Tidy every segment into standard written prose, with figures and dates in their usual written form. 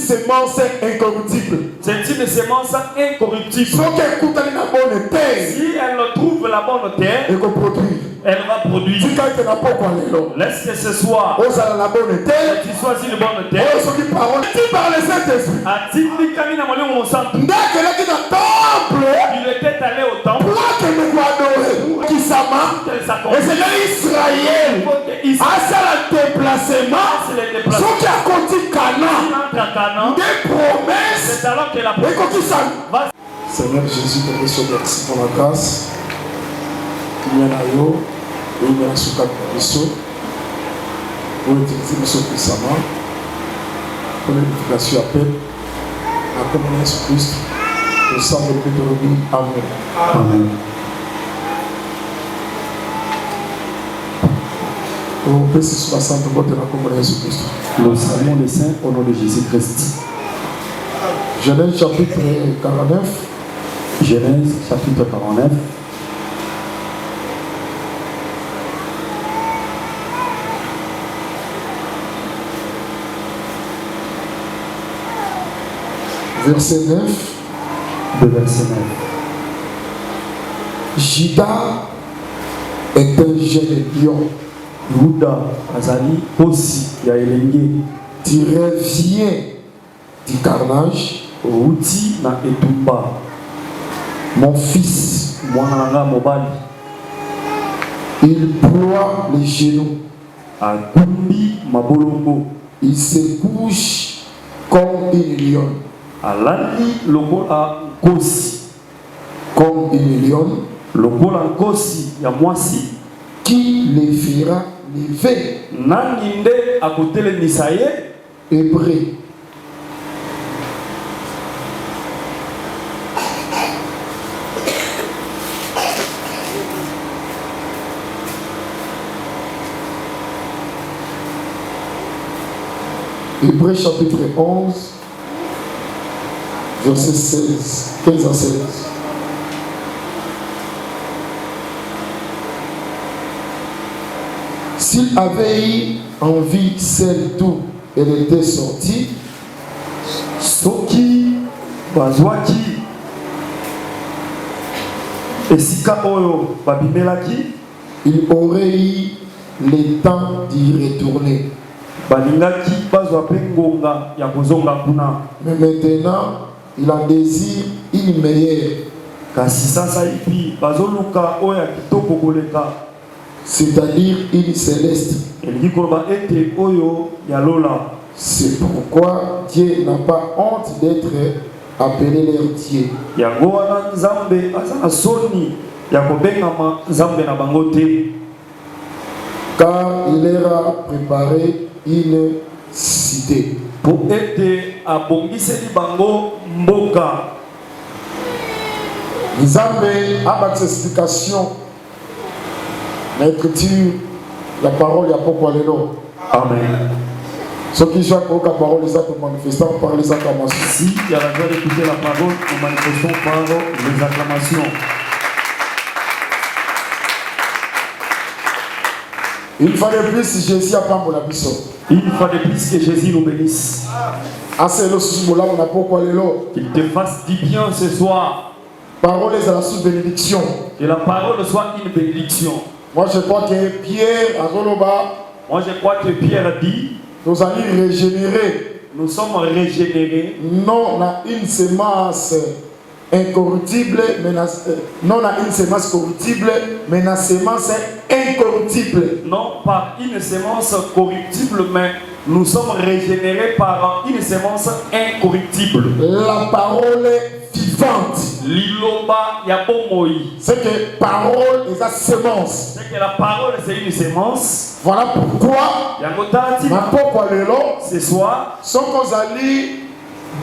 semence incorruptible. C'est une semence incorruptible. Si elle trouve la bonne terre, elle va produire. Laisse que ce soit. Tu choisis une bonne terre. Il était allé au temple. Israël a le déplacement. Ce qui a conduit Canaan, des promesses. Seigneur Jésus, merci pour la grâce. Il y a eu et il y a un souka pour utiliser le puissamment pour l'édification à peine la communion de Christ. Nous sommes le Amen. Amen. Au PC 60, vote de la communion de Christ. Nous saluons les saints au nom de Jésus-Christ. Genèse chapitre 49. Genèse chapitre 49. Verset 9. De verset 9. Juda est un jeune lion. Juda azali aussi ya elenge. Tu reviens du carnage. Outi na etumba. Mon fils, mwananga mobali, il ploie les genoux. Akumbi mabolongo. Il se couche comme une lionne. Alali lokola kosi. Comme une lionne. Lokola kosi ya mwasi. Qui les fera lever? Nani nde akotele misaye? Hébreu. Hébreu chapitre 11, verset 16, 15 à 16. S'il avait eu envie celle d'où elle était sortie, soki bazwaki esika oyo babimelaki, il aurait eu le temps d'y retourner. Balingaki bazwa pe ngonga ya kozonga kuna. Mais maintenant, il en désire une meilleure. Kasi sasa ipi bazoluka oyo ya kitoko koleka. C'est-à-dire une céleste. Elingi koloba ete oyo ya lola. C'est pourquoi Dieu n'a pas honte d'être appelé leur Dieu. Yango wana Nzambe azana soni ya kobengama Nzambe na bango te. Car il leur a préparé une cité. Pour ete abongiseli bango mboka. Nzambe a une explication. L'écriture, la parole, il y a pourquoi les noms. Amen. Ceux qui jouent avec la parole, les actes manifestants par les acclamations. Si il y a la joie d'écouter la parole, nous manifestons par les acclamations. Une fois de plus, Jésus a pas pour la puissance. Une fois de plus que Jésus nous bénisse. Qu'il te fasse du bien ce soir. Parole est à la sous-bénédiction. Que la parole soit une bénédiction. Moi je crois que Pierre à Zoloba. Moi je crois que Pierre dit. Nous allons régénérer. Nous sommes régénérés. Non, on a une semence incorruptible, mais non, on a une semence corruptible, mais la semence incorruptible. Non, pas une semence corruptible, mais nous sommes régénérés par une semence incorruptible. La parole vivante. Liloba yabomoi. C'est que parole est la semence. C'est que la parole c'est une semence. Voilà pourquoi. Ce soir. Sans qu'on allie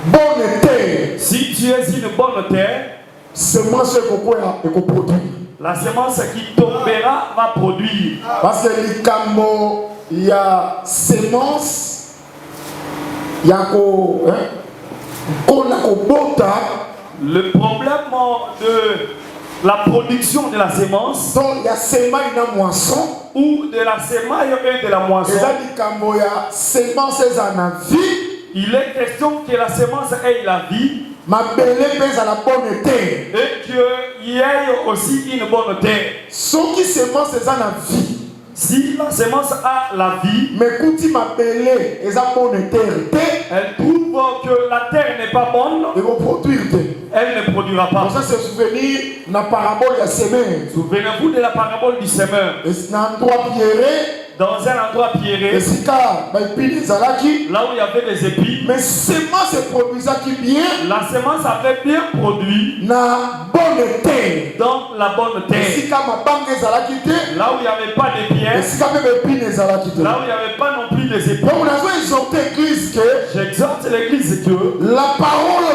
bonne terre. Si tu es une bonne terre. Semence et qu'on produit. La semence qui tombera va produire. Parce que il y a semence. Il y a le problème de la production de la sémence, donc il y a semaille de moisson ou de la semaille et de la moisson. Il y a semence en vie, Il est question que la semence ait la vie. Et qu'il y ait aussi une bonne terre. Si la semence a la vie, elle trouve que la terre n'est pas bonne, elle ne produira pas. Souvenez-vous de la parabole du semeur. Dans un endroit pierreux, là où il y avait des épis, mais semence produisait bien. La semence avait bien produit na bonne terre. Dans la bonne terre. Là où il n'y avait pas de pierres. Là où il n'y avait pas non plus des épis. J'exhorte l'église que la parole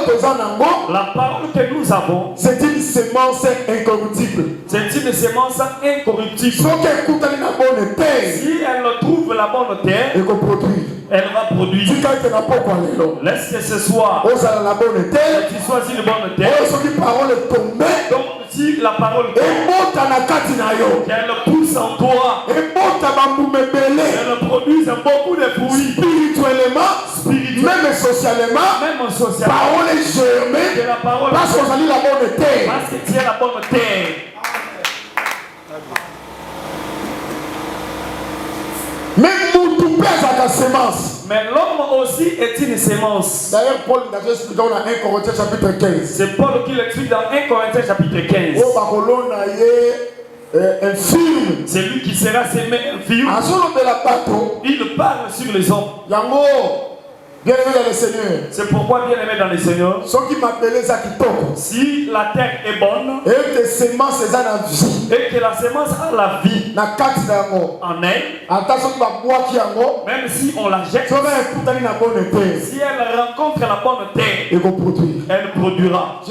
que nous avons, c'est une semence incorruptible. C'est une semence incorruptible. Si elle trouve la bonne terre, elle va produire. Laisse que ce soit. Tu choisis une bonne terre. Donc si la parole tombe, qu'elle pousse en toi, qu'elle produise beaucoup de fruits. Spirituellement, même socialement, parole est germée parce qu'on a dit la bonne terre. Parce que tu es la bonne terre. Même tout pèse à ta semence. Mais l'homme aussi est une semence. D'ailleurs, Paul nous a expliqué dans 1 Corinthiens chapitre 15. C'est Paul qui l'explique dans 1 Corinthiens chapitre 15. C'est lui qui sera semé infirme. Il parle sur les hommes. Bien-aimé dans le Seigneur. C'est pourquoi bien-aimé dans le Seigneur. Si la terre est bonne et que la semence a la vie en elle, même si on la jette, si elle rencontre la bonne terre, elle produira.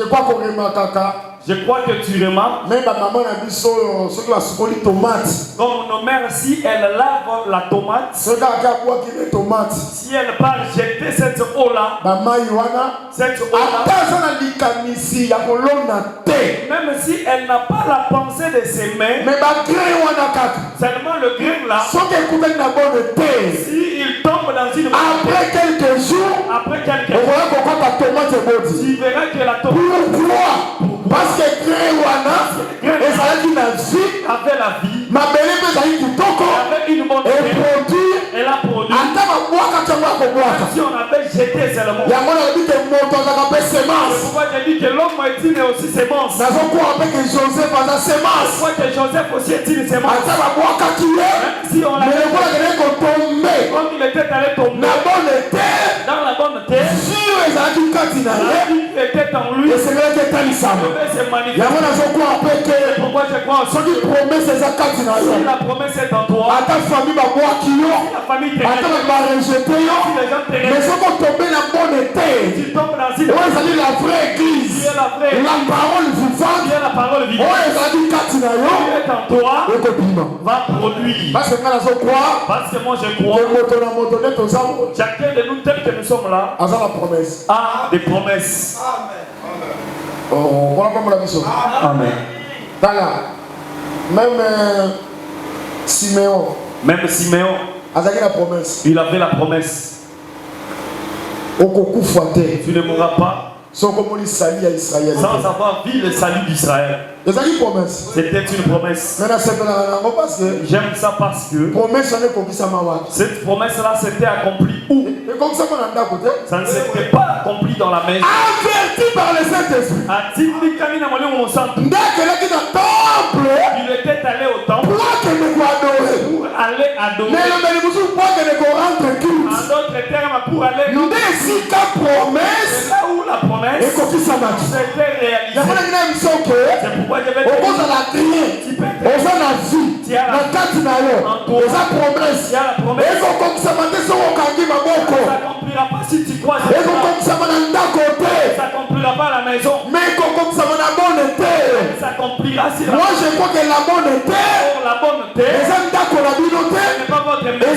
Je crois que tu remarques. Même maman a dit comme nos mères, si elles lavent la tomate, si elles partent jeter cette eau-là, même si elle n'a pas la pensée de s'aimer, seulement le grain là, s'il tombe dans une après quelques jours, tu verras que la tomate, parce que avait la vie, avait une bonne elle a produit. Si on avait jeté seulement, c'est pourquoi j'ai dit que l'homme est une aussi semence. Pourquoi que Joseph aussi est une semence. Si on l'avait comme il était allé tomber dans la bonne terre, la vie était en lui. C'est magnifique. Pourquoi je crois si la promesse est en toi, la famille te rejette, mais si tu tombes dans une la vraie église, la parole vivante, qui est en toi, va produire. Parce que moi je crois, chacun de nous tel que nous sommes là a des promesses. Amen. Même Siméon, il avait la promesse. Tu ne mourras pas sans avoir vu le salut d'Israël. C'était une promesse. J'aime ça parce que cette promesse-là s'était accomplie où? Ça ne s'était pas accompli dans la maison. Averti par le Saint-Esprit. Il était allé au temple pour aller adorer. En d'autres termes, pour aller c'est là où la promesse s'était réalisée. C'est pourquoi je vais te dire, tu as la promesse. Ça n'accomplira pas si tu crois. Ça n'accomplira pas à la maison. Ça accomplira si la moi je crois que la bonne terre, n'est pas votre maison.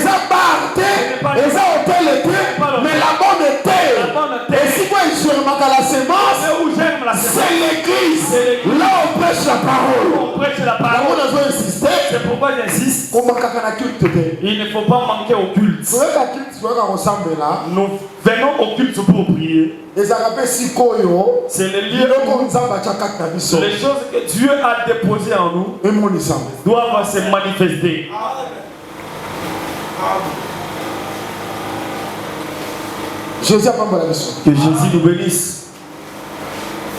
mais la bonne terre, et si moi je remarque la semence, c'est l'église. Là on peut prêche la parole. On prêche la parole. C'est pourquoi j'insiste. Il ne faut pas manquer au culte. Nous venons au culte pour prier. C'est le lieu où les choses que Dieu a déposées en nous doivent se manifester. Jésus a pas mal la mission. Que Jésus nous bénisse.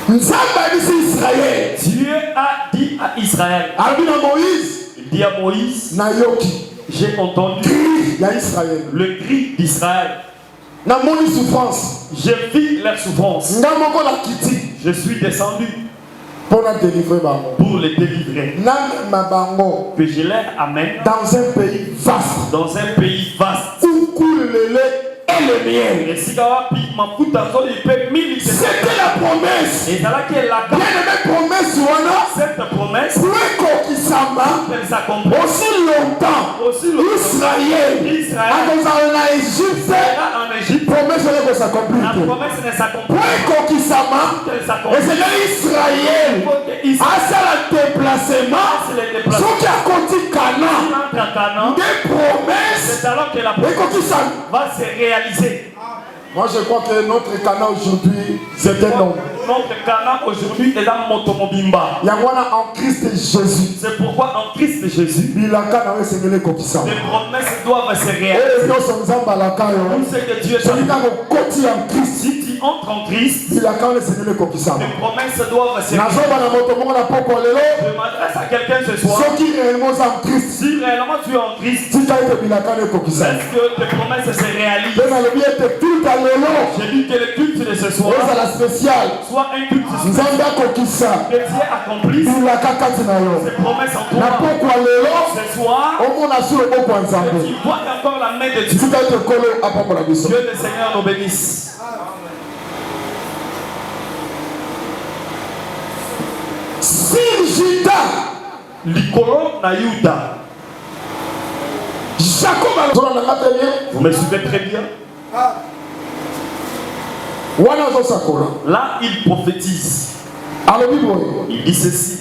Dieu a dit à Israël. Il dit à Moïse. J'ai entendu le cri d'Israël. J'ai vu leur souffrance. Je suis descendu pour les délivrer. Que je les amène dans un pays vaste. Où coule le lait et le miel. C'était la promesse. Bien-aimée promesse. Cette promesse. Aussi longtemps. Israël. En Égypte. Promesse ne s'accomplit. La promesse ne s'accomplit. Et c'est Israël. À ça le déplacement. Ce qui a conduit Canaan. Des promesses. C'est alors que la promesse va se réaliser. Moi je crois que notre Canaan aujourd'hui c'est un homme. Notre Canaan aujourd'hui est dans Motomobimba. En Christ Jésus. C'est pourquoi en Christ Jésus les promesses doivent se réaliser. Tout ce que Dieu a dit. Si tu entres en Christ, les promesses doivent se réaliser. Je m'adresse à quelqu'un ce soir. Si réellement tu es en Christ, est-ce que tes promesses se réalisent? J'ai dit que le culte de ce soir soit un culte spécial. Que Dieu accomplisse ses promesses en toi. Ce soir, que tu vois encore la main de Dieu. Dieu le Seigneur nous bénisse. Likolo na Yuda. Vous me suivez très bien. Là, il prophétise. Il dit ceci.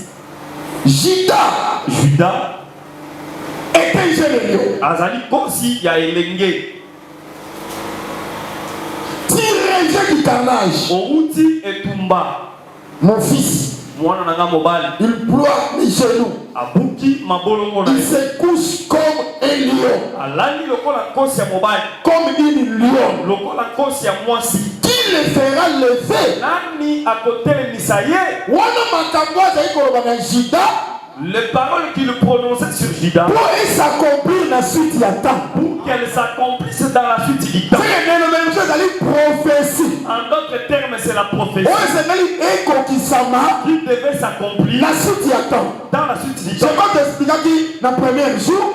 Judas était jeune. Azali Kosi ya elenge. Tiré du carnage. Outi et Tumba. Mon fils. Il ploie les genoux. Il se couche comme un lion. Comme une lion. Qui le fera lever? Les paroles qu'il prononçait sur Judas pour s'accomplir dans la suite du temps. Pour qu'elles s'accomplissent dans la suite du temps. En d'autres termes, c'est la prophétie qui devait s'accomplir dans la suite du temps.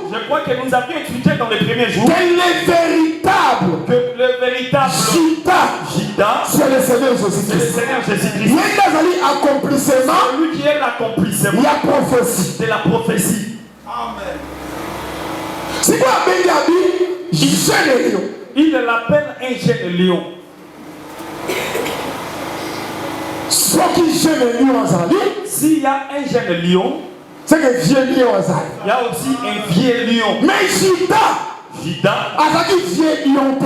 Je crois que nous avions étudié dans les premiers jours que le véritable Judas, c'est le Seigneur Jésus-Christ. Celui qui est l'accomplissement de la prophétie. Amen. C'est quoi il l'appelle un jeune lion. S'il y a un jeune lion, c'est que vieux lion. Il y a aussi un vieux lion. Mais Judas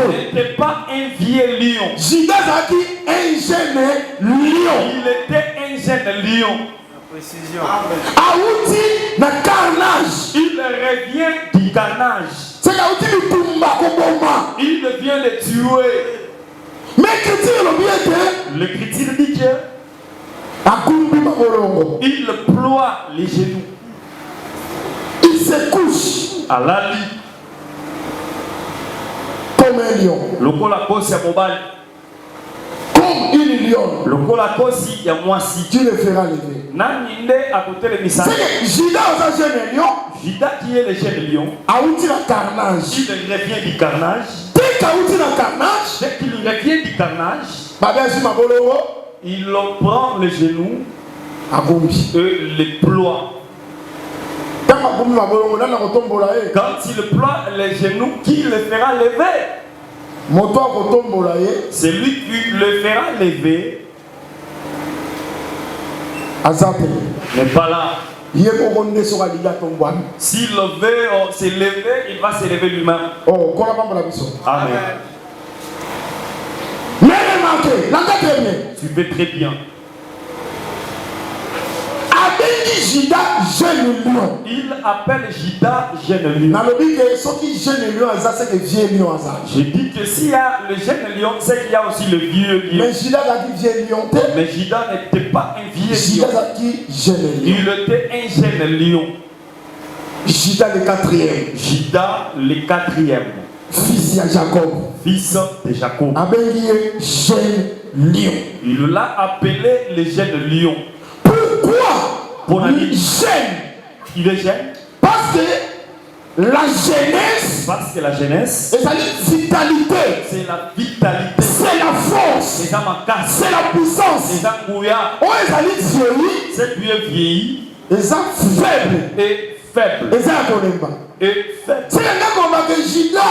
n'était pas un vieux lion. Judas un jeune lion. Il était un jeune lion. Précision. Il revient du carnage. Il vient le tuer. Mais l'Écriture dit que il ploie les genoux. Il se couche à la lit comme un lion. Comme une lion. Tu le feras lever. C'est que Judas Judas qui est le jeune lion. Il revient du carnage. Dès qu'il revient du carnage, il prend les genoux et les ploie. Quand il ploie les genoux, qui le fera lever? C'est lui qui le fera lever. n'est pas là. S'il veut s'élever, il va s'élever lui-même. Amen. Tu fais très bien. Il appelle Jida jeune lion. Je dis que s'il y a le jeune lion, c'est qu'il y a aussi le vieux lion. Mais Jida n'était pas un vieux lion. Il était un jeune lion. Jida le quatrième. Jida le quatrième. Fils de Jacob. Fils de Jacob. Jeune lion. Il l'a appelé le jeune lion. Pourquoi? Pour la vie. Jeune. Il est jeune. Parce que la jeunesse. Parce que la jeunesse. C'est la vitalité. C'est la vitalité. C'est la force. C'est la puissance. C'est la bouillard. C'est vieilli. Et ça faible. Et faible. Et ça et faible. C'est le gars qu'on a que Jida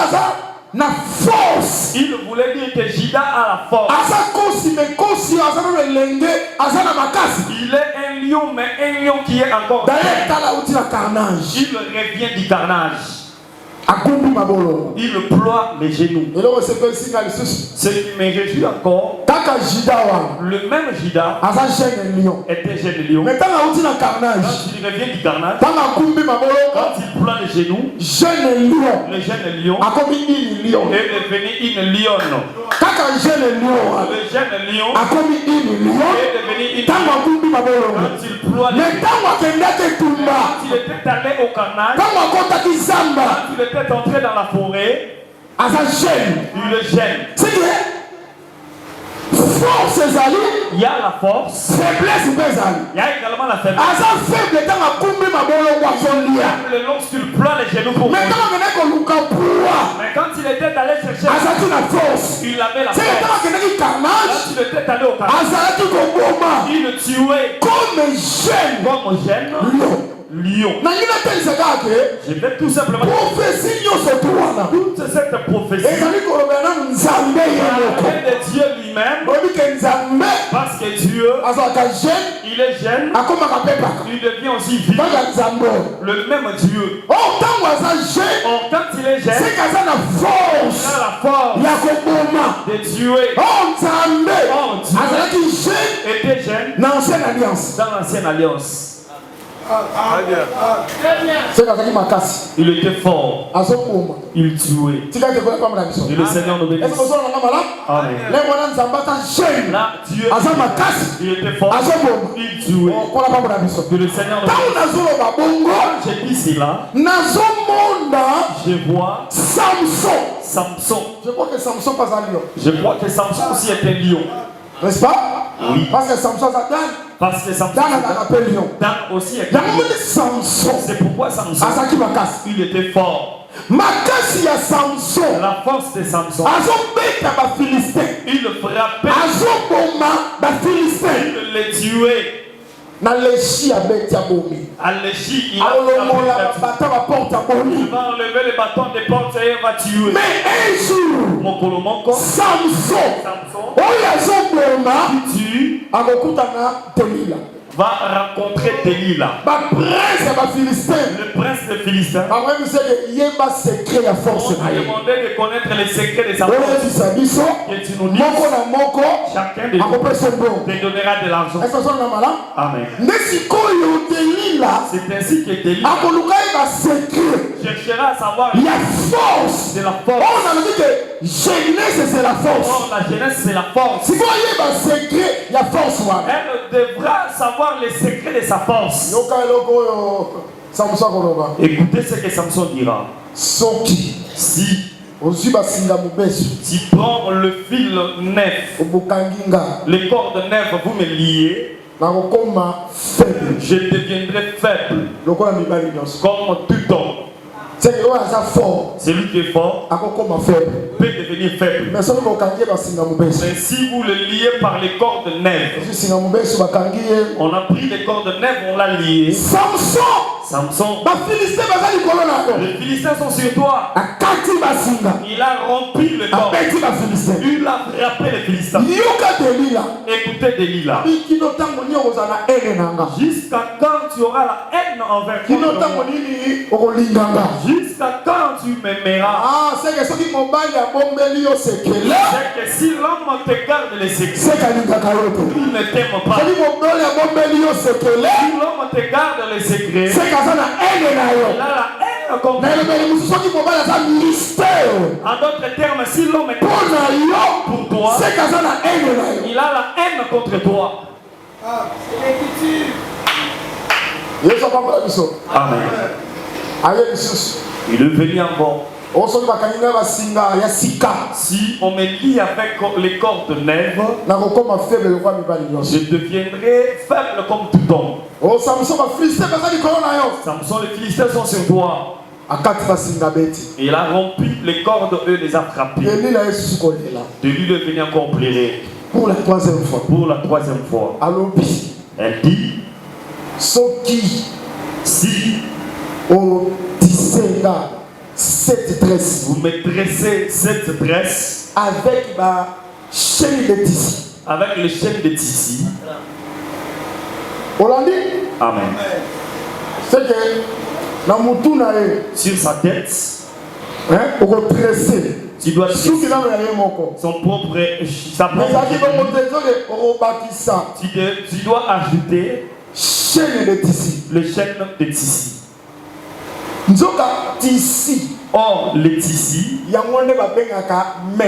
na force. Il voulait dire que Jida a la force. Il est un lion, mais un lion qui est encore. Il revient du carnage. Il ploie les genoux. Ce qui me réjouit encore, le même Jida était jeune lion. Mais quand il revient du carnage, quand il ploie les genoux, le jeune lion est devenu une lionne. Le jeune lion est devenu une lionne. Quand il ploie les genoux, quand il était allé au carnage, quand il était entré dans la forêt, il le gêne. Force il y a la force, faiblesse il y a également la faiblesse. Lorsqu'il ploie les genoux pour mais quand il était allé chercher il avait la force. Quand il était allé au carnage, il le tuait comme gêne lion. Je vais tout simplement toute cette prophétie de Dieu lui-même, parce que Dieu il est jeune, il devient aussi vivant. Le même Dieu, quand il est jeune, il a la force de Dieu. Dieu était jeune dans l'ancienne alliance. Il était fort. Il tuait. Et le Seigneur nous bénisse. Amen. Là, Dieu il était fort. Il tuait. Et le Seigneur nous bénisse. J'ai dit cela. Je vois Samson. Je crois que Samson pas un lion. Je crois que Samson aussi est un lion. N'est-ce pas? Oui. Parce que Samson parce que Samson Dan aussi est Samson. C'est pourquoi Samson il était fort. La force de Samson, il le frappait, il le tuait. À l'échi, il va enlever les bâtons des portes et il va tuer. Mais un jour, Samson va rencontrer Delilah, le prince des Philistins. On lui demandait de connaître les secrets de sa force. Que tu nous dises, chacun de nous te donnera de l'argent. Amen. C'est ainsi que Delilah cherchera à savoir la force de la force. Jeunesse, c'est la force. Oh, la jeunesse, c'est la force. Si vous voyez ma secret, il y a force. Elle devra savoir les secrets de sa force. Écoutez ce que Samson dira. Si tu prends le fil neuf, les cordes neufs, vous me liez, je deviendrai faible comme tout homme. Celui qui est fort peut devenir faible. Mais si vous le liez par les cordes nèves, on a pris les cordes nèves, on l'a lié. Samson, les Philistins sont sur toi. Il a rempli le corps. Il a frappé les Philistins. Écoutez Delilah. Jusqu'à quand tu auras la haine envers moi? Jusqu'à quand tu m'aimeras? C'est que si l'homme te garde les secrets, il ne t'aime pas. Si l'homme te garde les secrets, il a la haine contre toi. En d'autres termes, si l'homme est pour toi, il a la haine contre toi. Amen. Il est venu encore. Si on me lie avec les cordes nèves, je deviendrai faible comme tout homme. Samson, les Philistins sont sur toi. Il a rompu les cordes, eux les a frappés. De lui de venir encore pleurer. Pour la troisième fois. Elle dit, si au tisséga cette tresse, vous me tressez cette tresse avec ma chaîne de tissu, avec les chaînes de tissu, amen. C'est que sur sa tête, tu dois tresser son propre tu dois ajouter chaîne de tissu, les chaînes de tissu. Or, le tissu,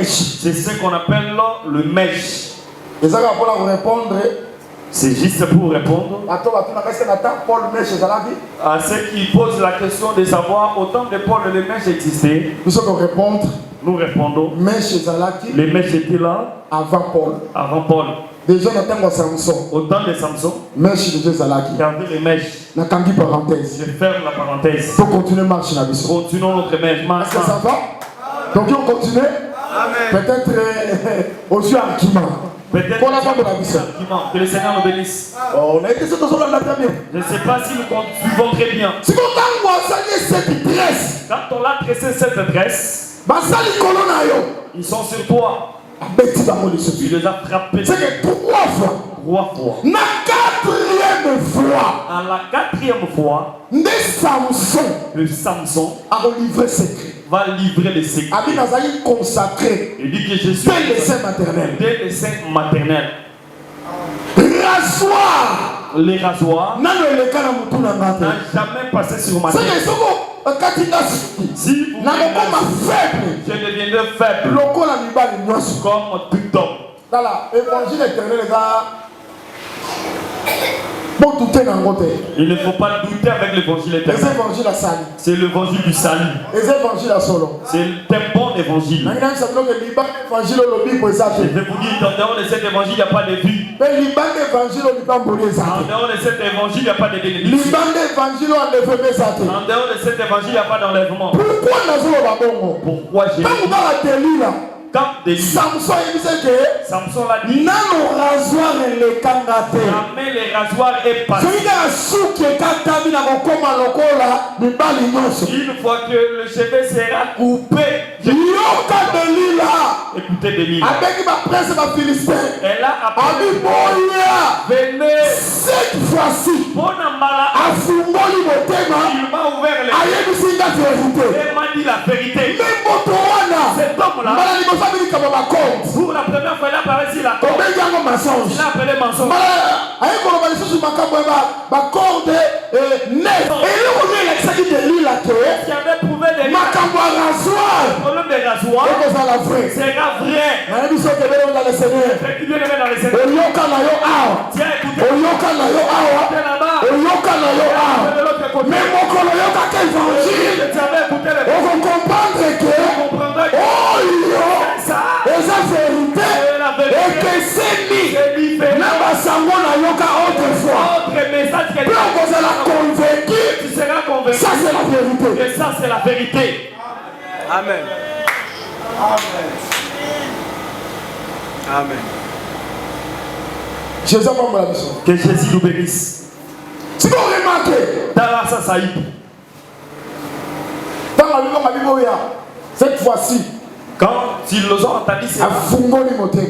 c'est ce qu'on appelle le mèche. C'est juste pour répondre à ceux qui posent la question de savoir autant de Paul les mèches existaient. Nous répondons. Les mèches étaient là avant Paul. Déjà Samson. Autant de Samson. Regardez les mèches. Je ferme la parenthèse. Pour continuer marcher la vie. Continuons notre mèche. Est-ce que ça va? Donc on continue. Peut-être aux yeux arguments. Peut-être pour la fin de la mission. Que le Seigneur nous bénisse. On a été sur le la bien. Je ne sais pas si nous suivons très bien. Si on cette tresse. Quand on a tressé cette tresse, ils sont sur toi. Il les a frappés. C'est que 3 fois. 3 fois. La 4e fois. À la 4e fois, le Samson va livrer les secrets. Consacré. Il dit que je suis dès les seins maternels. Dès les seins maternels. Rasoir. Les rasoirs n'a jamais passé sur ma tête. Si vous je deviendrai faible comme tout homme. Dans l'évangile éternel, il ne faut pas douter avec l'évangile éternel. C'est l'évangile du salut. C'est un bon évangile. Je vais vous dire, en dehors de cet évangile, il n'y a pas de vie. En dehors de cet évangile, il n'y a pas de bénédiction. En dehors de cet évangile, il n'y a pas d'enlèvement. Pourquoi j'ai quand Samson l'a dit, jamais les rasoirs est passé. Une fois que le cheveu sera coupé, écoutez Delilah. Elle a appelé. Venez. Cette fois-ci, il m'a ouvert les yeux. Il m'a dit la vérité. Cet homme-là, pour la première fois, il a apparaît sur la corde. Il a appelé mensonge. Qui avait prouvé des problème des rasoirs sera vrai. Tu viens dans le Seigneur. Tiens, écoutez. Tu seras convaincu ça c'est la vérité. Et ça c'est la vérité. Amen. Amen. Amen. Jésus a pas la mission. Que Jésus nous bénisse. Si vous remarquez, Dans ça, ça y est. dans la Bible, cette fois-ci, Quand ils nous ont entendu,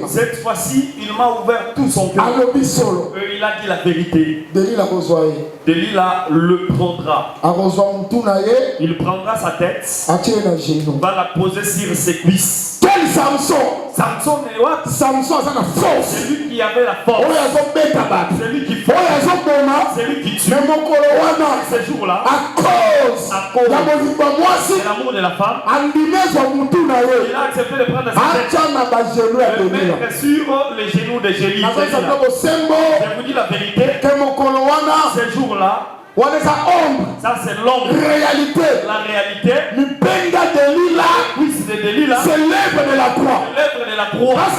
cette fois-ci, il m'a ouvert tout son cœur. Et il a dit la vérité. Delilah le prendra. Il prendra sa tête, va la poser sur ses cuisses. Quel Samson? Samson est what? Samson a la force. C'est lui qui avait la force. C'est lui qui fait. C'est lui qui tue. Mais ce jour-là, à cause de l'amour de la femme, il a accepté de prendre sa tête et de mettre sur les genoux de Jélie. Je vous dis la vérité, ce jour-là, ça c'est l'ombre. La réalité. Cuisse de Delilah. C'est l'œuvre de la croix. L'œuvre de la croix. Parce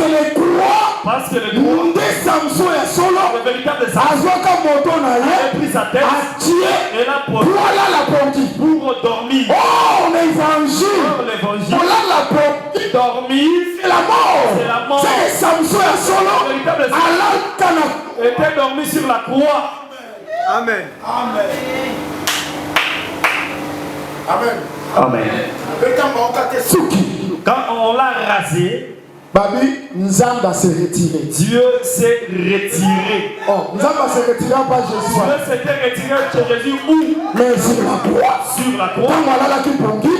que le croix. Le véritable Samson a pris sa tête et l'a posé pour dormir. Oh, l'évangile. Dormir. C'est la mort. C'est la mort. C'est que Samson est solo. Le véritable Samson était dormi sur la croix. Amen. Amen. Amen. Amen. Quand on l'a rasé, Babi, Nzamba s'est retiré. Dieu s'est retiré. Oh, Nzamba s'est retiré pas Jésus. Dieu s'était retiré chez Jésus où? Mais sur la croix. Sur la croix. Quand voilà là qui pongi,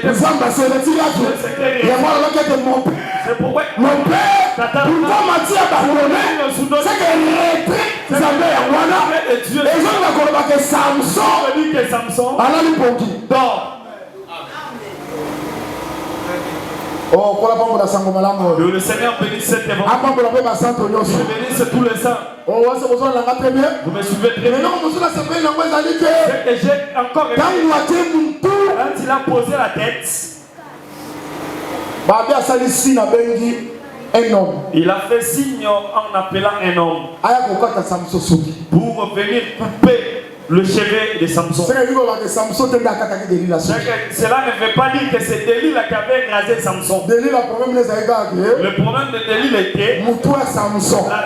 Nzamba s'est retiré. Et voilà là qui était mon père. C'est pourquoi mon père, pourquoi Mathia abandonné, c'est que retrait Nzamba ya wana. Et Dieu va que Samson, Allah lui pongi. Dors. Oh, pour la pompe de la sango malamu. Que le Seigneur bénisse cet évangile. Je bénisse tous les saints. Oh, c'est besoin de la très bien. Vous me suivez très bien. Mais non, monsieur, là, c'est bien. C'est que j'ai encore quand il a posé la tête, il a fait signe en appelant un homme pour venir couper le chevet de Samson. Cela ne veut pas dire que c'est Delilah qui avait rasé Samson. Le problème de Delilah était la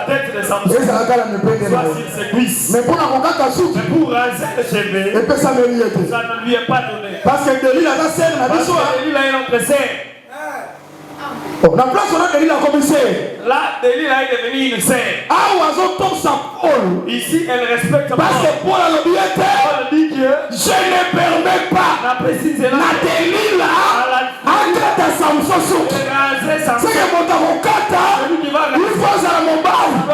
tête de Samson soit sur ses cuisses. Mais pour raser le chevet, ça ne lui est pas donné. Parce que Delilah est notre sœur. La place où Delilah a commencé. Là, Delilah est devenue une sœur. Ici, elle respecte parce que Paul dit que je ne permets pas la Delilah Samson. C'est que mon avocata, il faut à mon bar. La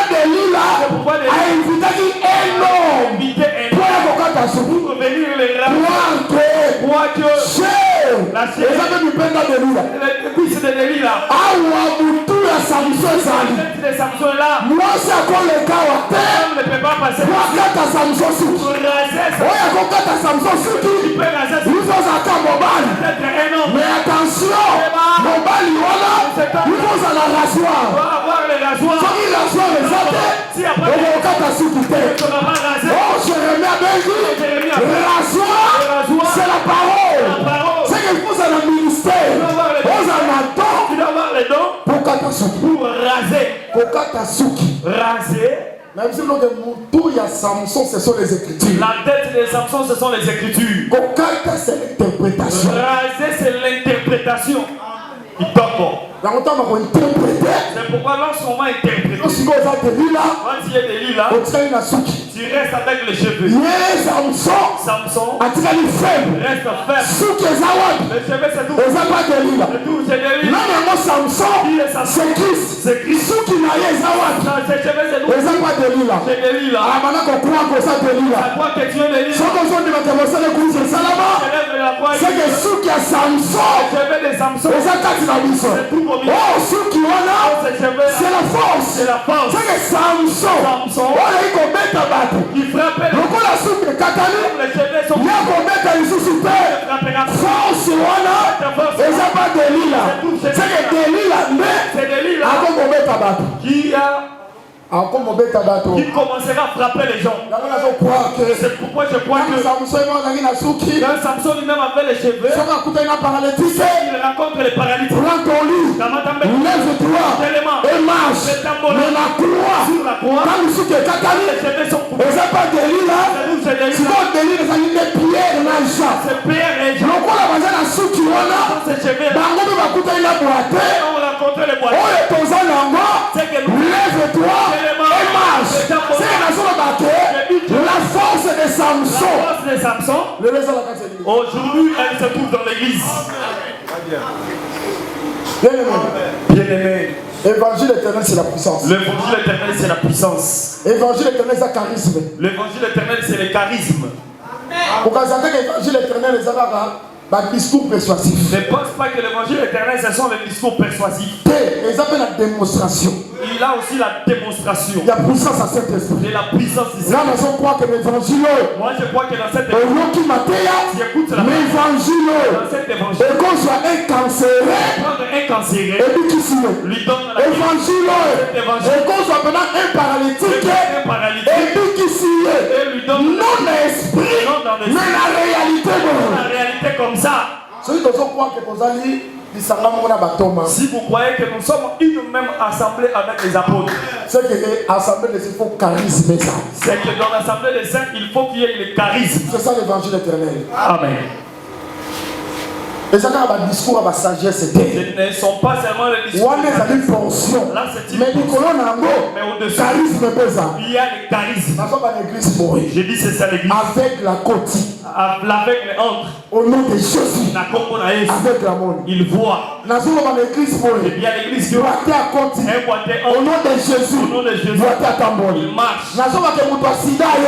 Delilah a invité un homme pour venir les la cuisse de Delilah. Samson est là. Moi, c'est encore le cas. On ne peut pas passer. Mais attention, Mobali, voilà, il faut à la rasoir. Oh, Jérémie, rasoir, c'est la parole. C'est qu'il faut à la ministère. Tu dois avoir les dons pour raser. Même si tout il y a Samson, ce sont les Écritures. La tête de Samson, ce sont les Écritures. C'est l'interprétation. Raser, c'est l'interprétation. C'est pourquoi lorsqu'on va interpréter, quand il y a Delilah, tu restes avec les cheveux. Samson reste faible. Les cheveux, c'est tout. C'est Delilah. C'est Christ. C'est Christ. Ses cheveux, c'est tout. C'est Delilah. À quoi que tu es Delilah. C'est que ceux qui a Samson, c'est tout. oh, ceux qui ont là, c'est la force. C'est que Samson, qui frappait le coup la soupe de Catalogne, les cheveux sont il y a combien de Jésus super force et ça pas Delilah. C'est que Delilah, mais c'est Delilah avant qu'on mette à battre. qui a qui commencera à frapper les gens. C'est pourquoi je crois que quand Samson lui-même avait les cheveux, il rencontre les paralytiques. Lève-toi et marche. Mais la croix, quand les cheveux sont coupés, c'est pas Delilah. C'est pas Delilah, c'est une pierre dans la jambe. Donc on a besoin d'un souki. Lève-toi et marche. C'est la force de Samson. Aujourd'hui, elle se trouve dans l'église. Bien-aimé. Évangile éternel, c'est la puissance. L'évangile éternel, c'est la puissance. Évangile éternel, c'est le charisme. L'évangile éternel, c'est le charisme. Pourquoi ça fait que l'évangile éternel, c'est un discours persuasif. Ne pense pas que l'évangile éternel, ce sont les discours persuasifs. Ils appellent la démonstration. Il a aussi la démonstration. Il y a puissance à cet esprit. Et la puissance ici. Là, nous croit que l'évangile. Moi, je crois que dans cet évangile. L'évangile. Dans cet évangile. Et qu'on soit un cancéré. Prendre un cancéré. Et puis qui s'y lui donne la évangile. Et qu'on soit maintenant un paralytique. Et puis qui s'y et lui donne non l'esprit. Mais la réalité. La réalité comme ça. Si vous croyez que nous sommes une même assemblée avec les apôtres, c'est que l'assemblée des saints, il faut charisme. C'est que dans l'assemblée des saints, il faut qu'il y ait le charisme. C'est ça l'évangile éternel. Amen. Et ça, quand il y a discours à la sagesse, ce ne sont pas seulement les discours. Là, c'est une mais au-dessus, il y a le charisme. J'ai dit c'est ça l'église. Avec la côte. Avec les hanches. Au nom de Jésus. Avec la monde. Il voit. Il y a l'église qui doit au nom de Jésus. Au nom de Jésus. Il marche. Le sida est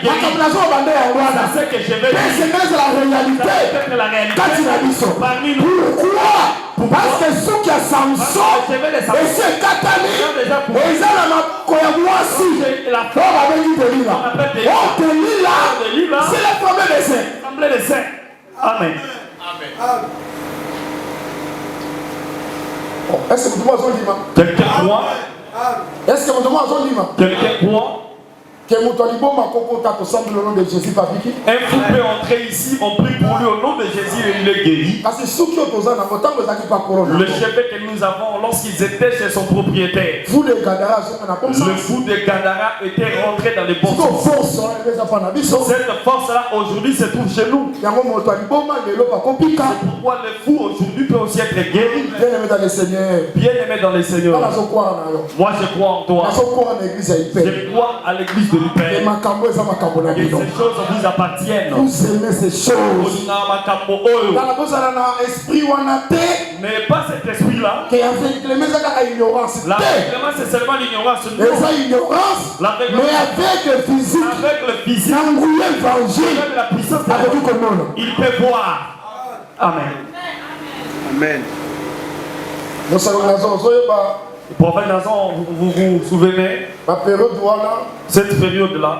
guéri. C'est ce que je vais dire. C'est la réalité. Parmi nous. Pourquoi? Parce que ceux qui ont Samson et c'est Katani et ils ont la forme avec Delilah. Oh, Delilah, c'est l'assemblée des saints. Amen. Est-ce que vous demandez quelqu'un croit? Est-ce que vous demandez quelqu'un croit? Un fou peut entrer ici, on prie pour lui au nom de Jésus et il est guéri. Parce que le cheveu que nous avons lorsqu'ils étaient chez son propriétaire, le fou de Gadara était rentré dans les bons sens. Cette force-là aujourd'hui se trouve chez nous. C'est pourquoi le fou aujourd'hui peut aussi être guéri. Bien-aimé dans le Seigneur. Bien-aimé dans le Seigneur. Moi je crois en toi. Je crois à l'église de Père. Et ces choses vous appartiennent. Vous aimez ces choses. Mais pas cet esprit-là. L'aveuglement, c'est seulement l'ignorance. Mais avec le physique, la puissance il peut voir. Amen. Amen. Prophète Nazon, vous vous souvenez? Cette période-là,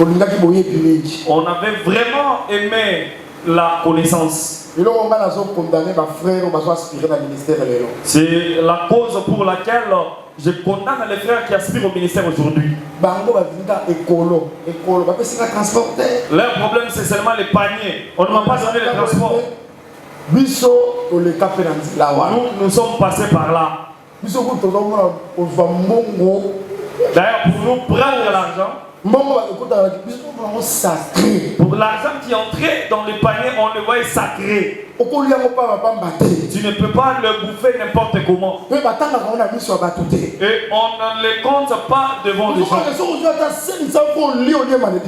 on avait vraiment aimé la connaissance. C'est la cause pour laquelle je condamne les frères qui aspirent au ministère aujourd'hui. Leur problème, c'est seulement les paniers. On ne m'a pas donné les transports. Nous sommes passés par là. D'ailleurs, pour nous prendre l'argent, pour l'argent qui est entré dans le panier, on le voyait sacré. Tu ne peux pas le bouffer n'importe comment. Et on ne le compte pas devant les gens.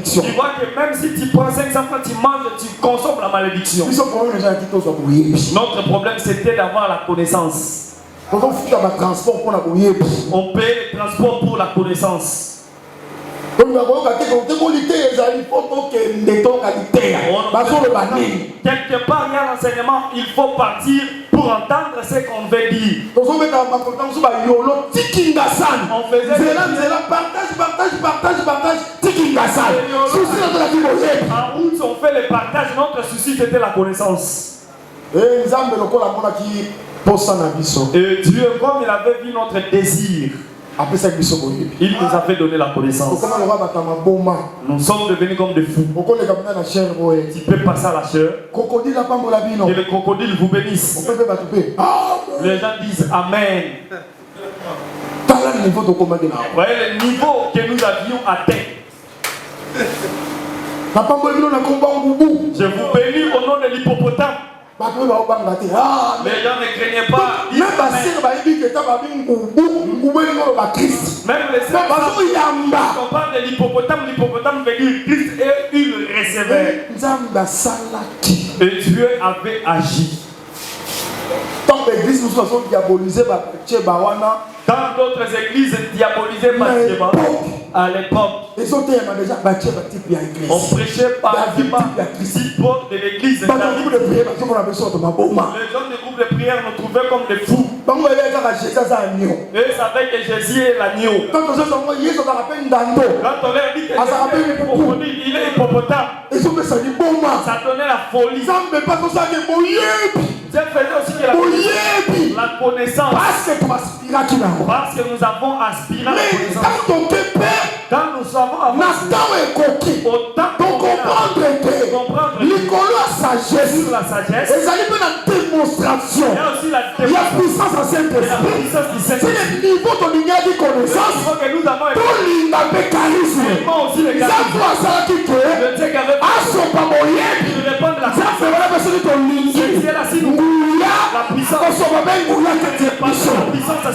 Tu vois que même si tu prends 500 francs, tu manges, tu consommes la malédiction. Notre problème, c'était d'avoir la connaissance. On paye le transport pour la connaissance. Quelque part, il y a l'enseignement, il faut partir pour entendre ce qu'on veut dire. On faisait en route, on fait le partage. Notre souci, c'était la connaissance. Et Dieu, comme il avait vu notre désir, il nous a fait donner la connaissance. Nous sommes devenus comme des fous. Tu peux passer à la chair. Que les crocodiles vous bénissent. Les gens disent Amen. Voyez le niveau que nous avions atteint. Je vous bénis au nom de l'hippopotame. Les gens ne craignaient pas. Même les sœurs, quand on parle de l'hippopotame veut dire Christ et il le recevait. Et Dieu avait agi. Tant l'église nous sommes diabolisés par Tchebawana. Dans d'autres églises diabolisées par Tcheba, à l'époque, on prêchait par support de l'église. Les gens du groupe de prière nous trouvaient comme des fous. Et ils savaient que Jésus est l'agneau. Quand on leur dit que il est hippopotame, ça donnait la folie. Dieu faisait aussi que la connaissance. Parce que nous avons aspiré à la connaissance. Quand nous savons avoir autant pour comprendre la sagesse, la sagesse, et ça une démonstration. Il y a aussi la puissance à Saint-Esprit. C'est le niveau de l'unité de connaissance. que nous avons pour l'ingabe charisme. aussi les gars. Ça qui est à son pamoyer. Ça fait la personne de ton ligne. La puissance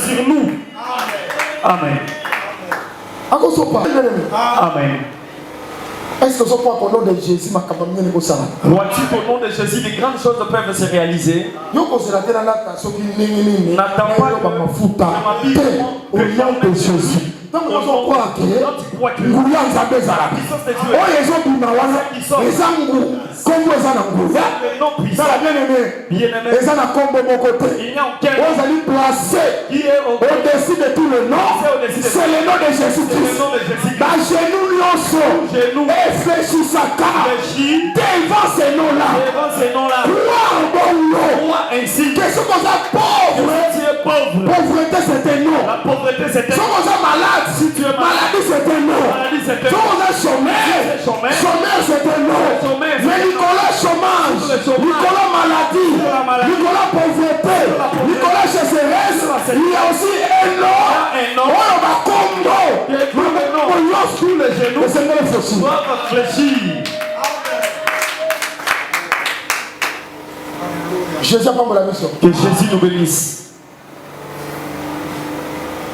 sur nous. Amen. Amen. Est-ce que au nom de Jésus, vois-tu qu'au nom de Jésus, des grandes choses peuvent se réaliser? N'attends pas au nom de Jésus. Donc, on croit que nous avons des arabes. Oh, les autres, nous avons les angles. Comme vous avez ça, la bien-aimée. Les gens ont combo mon côté. Vous allez placer au-dessus de tout le nom. C'est le nom de Jésus-Christ. Dans genou, l'osso. Et Féchisaka. Devant ces noms-là. Crois en bon nom. Ainsi. Que ce qu'on a pauvre. Pauvreté, c'est un nom. La pauvreté, c'est un nom. Si on a malade. Si tu es maladie, c'est un nom. Si on a chômeur, c'est un nom. Mais Nicolas chômage, Nicolas maladie, Nicolas pauvreté, Nicolas chasseresse, il y a aussi un nom. On va combo. On lance tous les genoux. Le Seigneur réfléchit. Jésus a pas la mission. Que Jésus nous bénisse.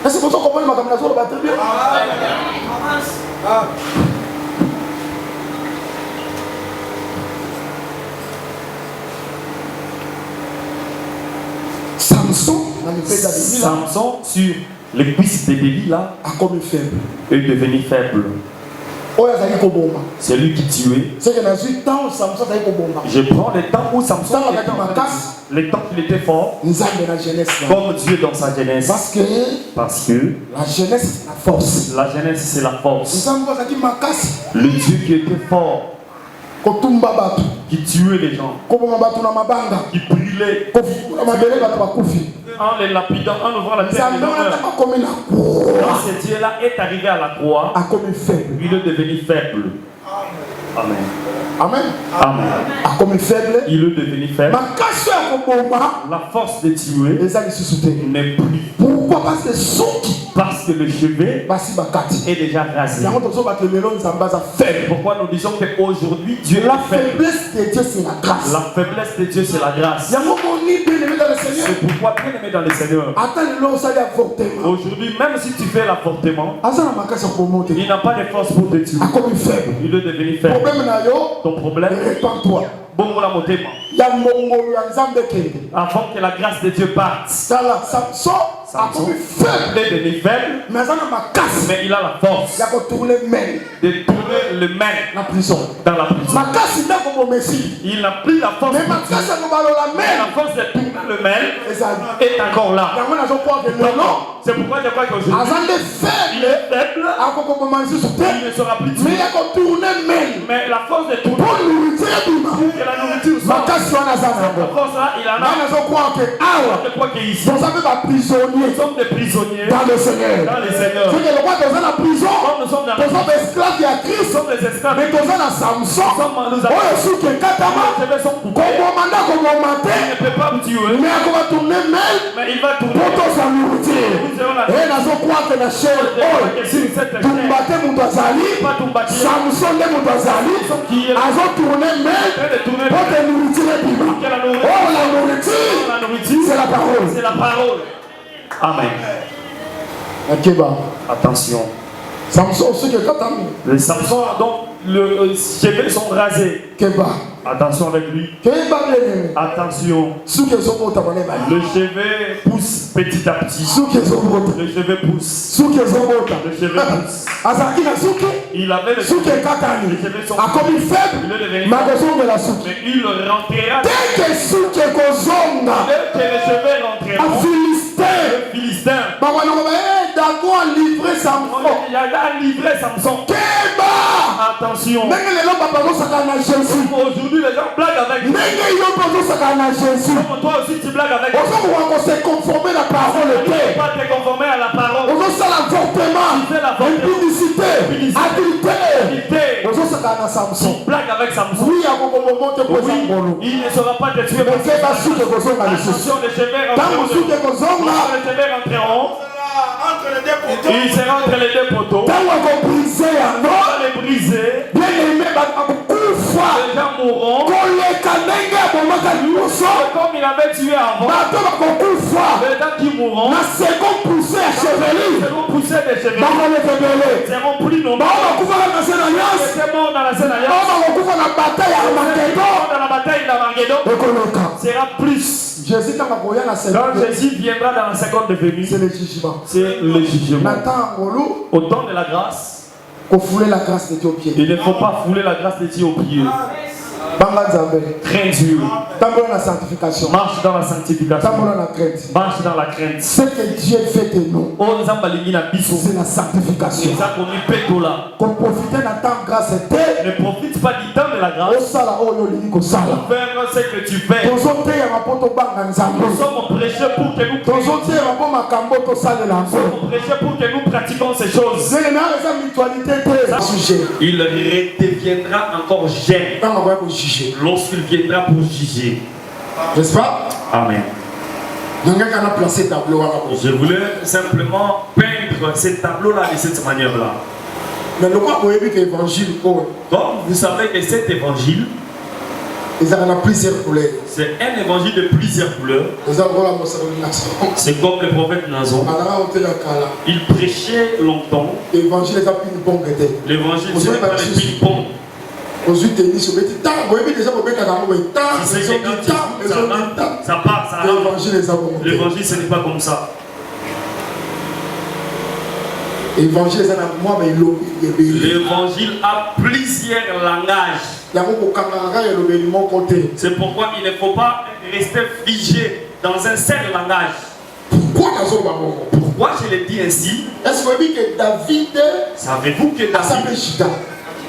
Est-ce que vous comprenez ma caméra va très bien? Samson sur les cuisses de Delilah a comme faible. Est devenu faible. C'est lui qui tuait. Je prends le temps où Samson était le temps qu'il était fort. Comme Dieu dans sa jeunesse. Parce que la jeunesse c'est la force. La jeunesse c'est la force. Le Dieu qui était fort. Qui tuait les gens. Qui brûlait. En les lapidant, en ouvrant la tête des hommes. Quand ce Dieu-là est arrivé à la croix, il est devenu faible. Amen. Amen. Amen. Il est devenu faible. La force de tuer n'est plus. Pourquoi? Parce que le chevet est déjà rasé. Pourquoi nous disons qu'aujourd'hui Dieu la est faible. faiblesse de Dieu c'est la grâce. La faiblesse de Dieu c'est la grâce. C'est pourquoi bien aimé dans le Seigneur. Aujourd'hui même si tu fais l'avortement, il n'a pas de force pour te tuer. Il est devenu faible. Ton problème, répands-toi. Avant que la grâce de Dieu parte. Samson est devenu faible, mais il a la force de tourner le main dans la prison. Il n'a plus la force, mais la force de tourner le main est encore là. C'est pourquoi je crois qu'aujourd'hui il est faible, il ne sera plus tué. Mais la force de tourner la nourriture sort. makasi wana aza nango La force là, il en a. ngai nazokroire ke awa Je crois qu'ici, toza mpe baprisonnier nous sommes des prisonniers dans le Seigneur dans les seigneurs. soki lokwa toza na prison Comme nous sommes dans la toza baesclave ya nous Christ sommes des esclaves. mais toza na Samson Nous avons oyo suki ekatama les cheveux sont coupés. koboma nde akoboma te Il ne peut pas me tuer. mais akoba tourne mail Mais il va tourner. po tozwa nourriture e nazokroire ke na chair oyo tumba te moto azali Samson nde moto azali azotourne mail po te nourriture ebima oyo la nourriture c'est la parole. C'est la parole. Amen. Akeba. Attention. Samson suki ekatami Les Samson, donc, les cheveux sont rasés. keba Attention avec lui. keba bien-aimé Attention. suki ezobota bana ebali Le cheveu pousse petit à petit. suki ezobota Le cheveu pousse. suki ezobota Le cheveu pousse. azalaki na suki Il avait le suki cheveu. ekatani Les cheveux sont akomi faible Il est devenu makozongela suki mais il rentrera. teke suki ekozonga Dès que les cheveux rentreront, afilistin le Philistin, bakwana koba dago alivre Samson il a livré Samson. keba Attention. ndenge lelo bato bazosaka na Jésus Aujourd'hui, les gens blaguent avec nous. ndenge yo mpe ozosaka na Jésus Comme toi aussi, tu blagues avec nous. ozokoka kose conforme na parole Tu ne te peux pas te conformer à la parole. ozosala avortement impudicité adultère ozosaka na Samson Tu blagues avec Samson. oui akobomomo te po eza ngolu Il ne saura pas te tuer. mekeba suki ekozonga lisusu Attention, les cheveux ntango suki rentreront. ekozonga Quand les cheveux rentreront, Entre les deux poteaux. il sera entre les deux poteaux. ntango akobrise On yango va les briser. bien aimé bakokufa Les gens mourront. koleka ndenge abomaka nyonso Comme il avait tué avant. bato bakokufa Les gens qui mourront na second pousse ya chevelure seront poussés des cheveux. bakoleka ebele Seront plus nombreux. bao bakufaka na se na nyonso C'est mort dans la scène bao alliance. bakokufa na bataille ya Armageddon Dans la bataille d'Armageddon, ekoleka sera plus. Jésus ntango akoya na Quand seconde Jésus viendra dans la seconde venue, c'est le jugement c'est le jugement. na ntango ngolu Au temps de la grâce, kofule la grâce de Dieu au pied il ne faut pas fouler la grâce de Dieu aux pieds. banga nzambe Crains Dieu. tambola na sanctification Marche dans la sanctification. tambola na crainte Marche dans la crainte. ce que Dieu fait de nous Oh, Nzamba lingi na biso. c'est la sanctification Ça commis pétola. koprofite na temps grâce te Ne profite pas du temps de la grâce. osala oyo olingi kosala Faire ce que tu fais. tozoteyama mpo tobanga nzambe Nous sommes prêchés pour que nous prêchions. tozoteyama mpo makambo tosalela Nous yango sommes prêchés pour que nous pratiquions ces choses. zele na eza mutualité te sujet Il redeviendra encore jeune ntango akoya kojuge lorsqu'il viendra pour juger. n'est-ce pas Amen. nangaka na place tableau wana ko Je voulais simplement peindre ce tableau-là de cette manière-là. mais lokwa boyebi ke évangile oyo Donc, vous savez que cet évangile, ezaka na plusieurs couleurs c'est un évangile de plusieurs couleurs. eza kola mosala nation C'est comme le prophète Nazon. alaka koteya kala Il prêchait longtemps. évangile eza ping-pong te L'évangile, ce n'est pas le ping-pong. ozwi tennis obeti ntango boyebi deja bobetaka yango boye ntan C'est ezoki que ntan quand ezoki ntan ça part, ça rentre. évangile eza bongo te L'évangile, ce n'est pas comme ça. évangile eza na mwa baelobi ebele L'évangile a plusieurs langages. yango kokangaka kaka elobeli moko te C'est pourquoi il ne faut pas rester figé dans un seul langage. pourquoi nazoloba bongo Pourquoi je le dis ainsi? est-ce que oyebi ke david Savez-vous que asape David juda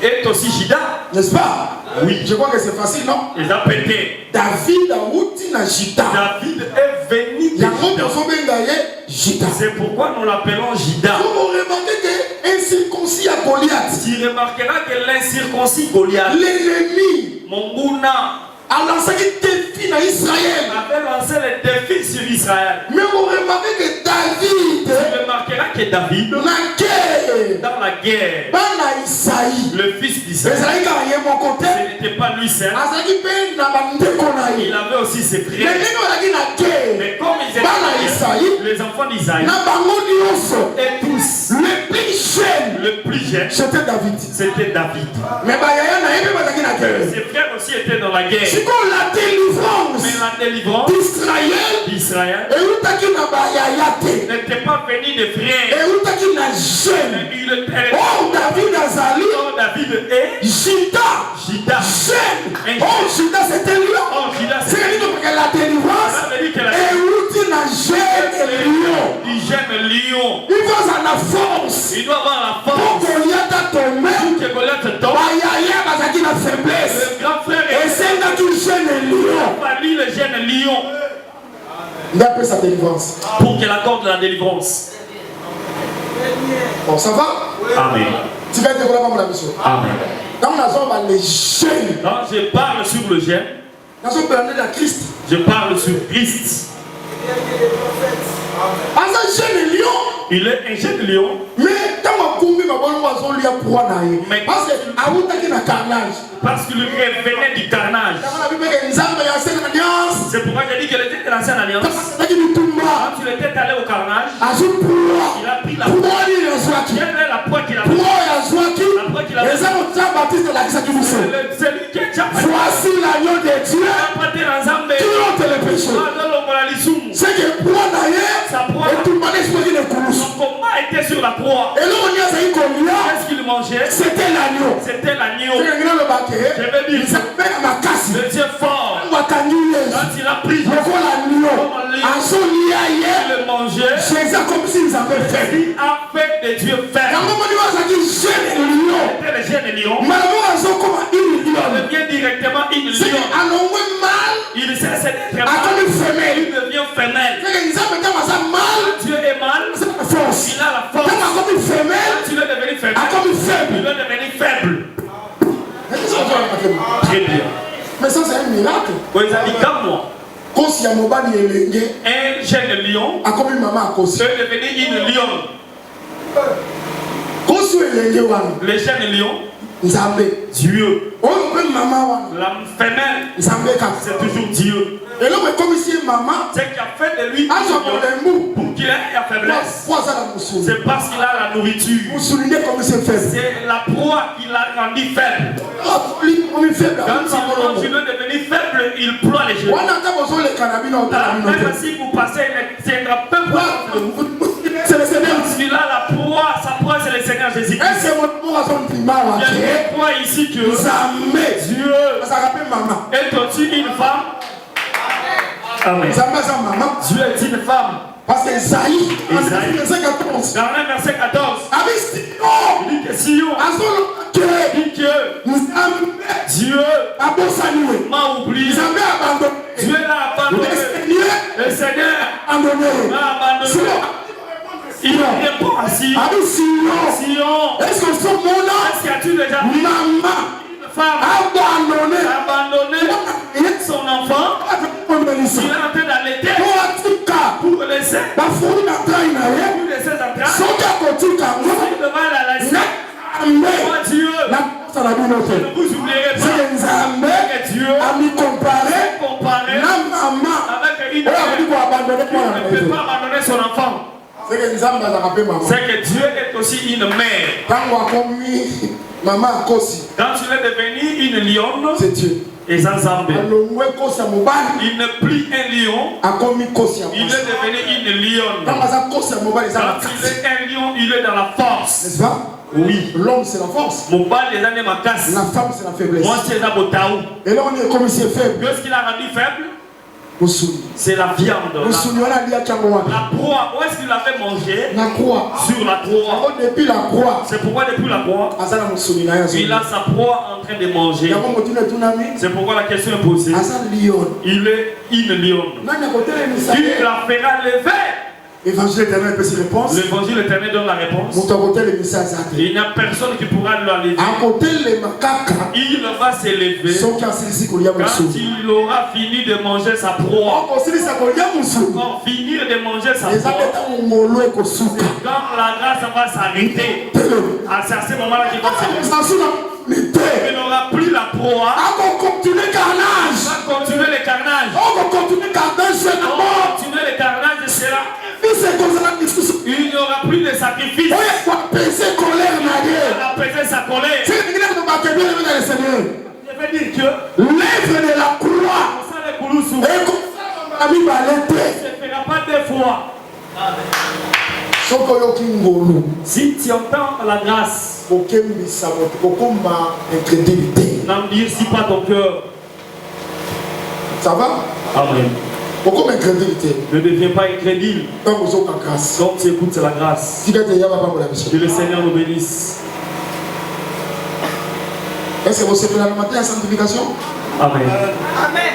est aussi Juda? n'est-ce pas Oui. je crois que c'est facile non Il a pété. david awuti na juda David est venu de yango Juda. tozobenga ye juda C'est pourquoi nous l'appelons Juda. oremarke ke incirconcis ya goliath Tu remarqueras que l'incirconcis Goliath, l'ennemi Monguna, alansaki défi na israel avait lancé le défi sur Israël. mais oremarke ke david Tu remarqueras que David, na guerre dans la guerre, bana isaïe le fils d'Israël, ezalaki kaka ye moko te ce n'était pas lui seul. azalaki mpe na bandeko na Il ye avait aussi ses mais frères. ndenge bazalaki na guerre Mais comme ils bana étaient isaïe les enfants d'Israël, na bango nyonso et tous, le plus jeune le plus jeune, c'était david c'était David. mais bayaya na ye mpe bazalaki na guerre Ses frères aussi étaient dans la guerre. sikoyo la délivrance Mais la délivrance d'israël d'Israël eutaki na bayaya te n'était pas venue des frères. eutaki na jeune Mais il était oyo david azali quand David est juda Juda. jeune oyo juda c'était lion Oh, Juda, c'est c'est que la délivrance ça veut dire que la euti na jeune lion du jeune lion, il faut avoir la force il doit avoir la pour force. Goliath tombe Que Goliath tombe. bayaya bazalaki na faiblesse Le grand frère est esengaki mis le jeune lion. Il a appelé sa délivrance. Pour qu'elle accorde la délivrance. Bon, ça va? Amen. Tu vas être découvert comme la mission. Amen. Dans la zone, les jeunes. Quand je parle sur le jeune, dans son planète de Christ. je parle sur Christ. Un jeune lion. Il est un jeune lion. Mais quand on mais parce que parce qu'il revenait du carnage. C'est pourquoi j'ai dit que était de l'ancienne alliance. Quand il était allé au carnage, il a pris la proie. Quelle est la proie qu'il a pris? La proie qu'il a pris. C'est lui qui est déjà pris. Voici l'agneau de Dieu qui ôte les péchés. C'est que sa proie son combat était sur la proie. Qu'est-ce qu'il mangeait? C'était l'agneau. C'était l'agneau. Je vais dire, le Dieu fort, quand il a pris l'agneau, il le mangeait, Jésus comme s'ils avaient fait. Il a fait des dieux faibles. C'était le jeune lion. Il devient directement une lion. Il cesse d'être mâle. Il devient femelle. Dieu est mâle. Il a la force. Quand il est devenu femelle, il est devenu faible. Très bien. Mais ça, c'est un miracle. Oui, ça dit comme moi. Un jeune lion est devenu une lion. Le jeune lion, Dieu. La femelle, c'est toujours Dieu. Et là, comme ici, maman, c'est qui a fait de lui pour qu'il ait la faiblesse. C'est parce qu'il a la nourriture. C'est la proie qui l'a rendu faible. Quand il est devenu faible, il ploie les genoux. Même si vous passez, c'est un peu c'est le Seigneur. Il a la proie, sa proie c'est le Seigneur Jésus-Christ. Il y a une proie ici que Dieu est aussi une femme. Amen. Dieu est une femme. Parce que Esaïe, verset 14. Dans le verset 14. Il dit que Sion dit que Dieu m'a oublié. Dieu l'a abandonné. Le Seigneur l'a abandonné. Il répond à Sion. Sion, est-ce que as-tu déjà vu une femme abandonner son enfant? Il est en train d'allaiter pour laisser ses entrailles. Il devant la laisser. Moi Dieu, je ne vous oublierai pas que Dieu a comparé avec une mère qui ne peut pas abandonner son enfant. C'est que Dieu est aussi une mère. Quand il est devenu une lionne, c'est Dieu. Et ça il n'est plus un lion, il est devenu une lionne. Quand il est un lion, il est dans la force. N'est-ce pas? Oui. L'homme c'est la force. La femme c'est la faiblesse. Moi c'est la botaou. Et là on est comme si faible. Qu'est-ce qu'il a rendu faible? C'est la viande. La proie, où est-ce qu'il avait mangé? La croix. Sur la croix. Depuis la croix. C'est pourquoi depuis la croix, il a sa proie en train de manger. C'est pourquoi la question est posée. Il est une lionne. Il la fera lever. L'évangile éternel peut se répondre. L'évangile éternel donne la réponse. Il n'y a personne qui pourra le lever. Il va s'élever quand il aura fini de manger sa proie. Quand finir de manger sa proie, quand la grâce va s'arrêter, c'est à ce moment-là qu'il va s'élever. Il n'aura plus la proie. On va continuer le carnage. C'est là. Il n'y aura plus de sacrifice. On va apaiser sa colère. Je veux dire que l'œuvre de la croix ne se fera pas deux fois. Si tu entends la grâce, n'endurcis pas ton cœur. Ça va? Amen. Ne deviens pas incrédule. Quand tu écoutes la grâce, que le Seigneur nous bénisse. Est-ce que vous savez la matin la sanctification? Amen. Amen.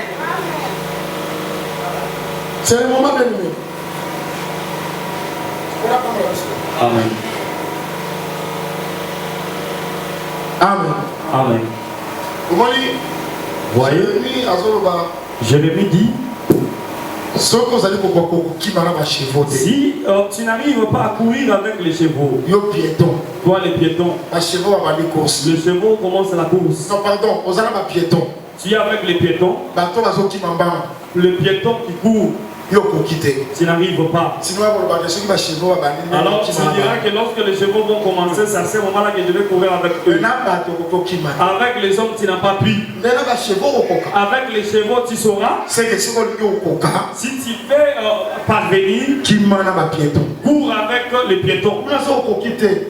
C'est le moment de nous. Amen. Amen. Amen. Voyez, Jérémie dit, si tu n'arrives pas à courir avec les chevaux, toi les piétons, les chevaux commencent la course. Non, pardon, aux armes à piétons. Tu es avec les piétons, le piéton qui court, tu n'arrives pas. Alors tu me diras que lorsque les chevaux vont commencer, c'est à ce moment-là que je vais courir avec eux. Avec les hommes, tu n'as pas pu. Avec les chevaux, tu sauras. Si tu veux parvenir, cours avec les piétons.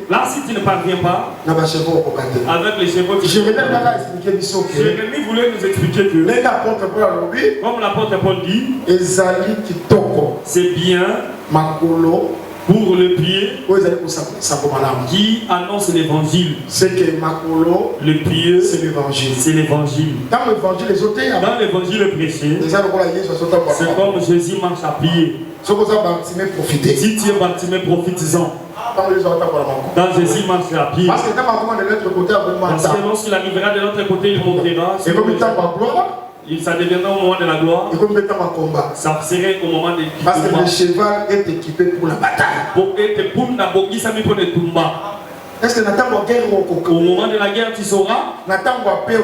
Là, si tu ne parviens pas, avec les chevaux, tu Jérémie voulait nous expliquer que, comme l'apôtre Paul dit, c'est bien pour le pied qui annonce l'évangile. Le pied, c'est l'évangile. Dans l'évangile prêché, c'est comme Jésus marche à pied. Si tu es baptisé, profites-en. Quand Jésus marche à pied, parce que lorsqu'il arrivera de l'autre côté, il montrera. Ça deviendra au moment de la gloire. Ça serait au moment de parce que le cheval est équipé pour la bataille. Est-ce que au moment de la guerre, tu sauras?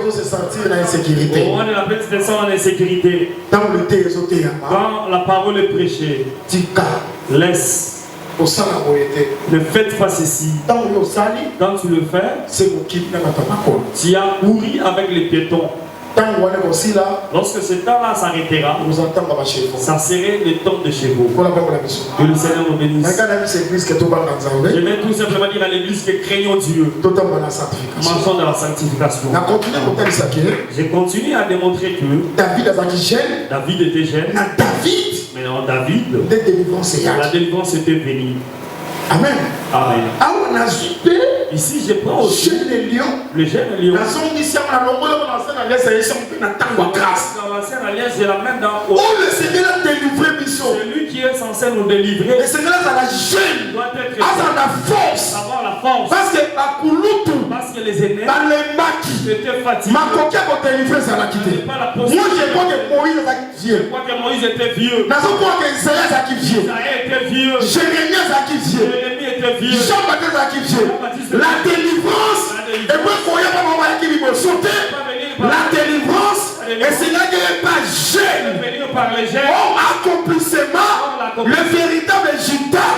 Se sentir dans l'insécurité. Au moment de la paix, tu te sens en insécurité. Quand la parole est prêchée, laisse. Ne faites pas ceci. Quand tu le fais, tu as couru avec les piétons. Lorsque ce temps-là s'arrêtera, ça serait le temps de chevaux. Que le Seigneur nous bénisse. Je vais tout simplement dire à l'église que craignons Dieu. Marchons dans la sanctification. Je continue à démontrer que David était jeune. Mais non, David, la délivrance était venue. Amen. Amen. Ici, je prends aussi le jeune lion. Dans l'ancienne alliance, je l'amène dans le Seigneur a délivré Mission. Celui qui est censé nous délivrer. Le Seigneur a la jeune. Doit être avoir la force. Parce que les ennemis étaient fatigués. Moi, je crois que Moïse était vieux. Isaïe était vieux. Jérémie était vieux. Jean-Baptiste la délivrance. Et moi, la délivrance. Et c'est là qu'il n'est pas jeune. Accomplissement. Le véritable Judas.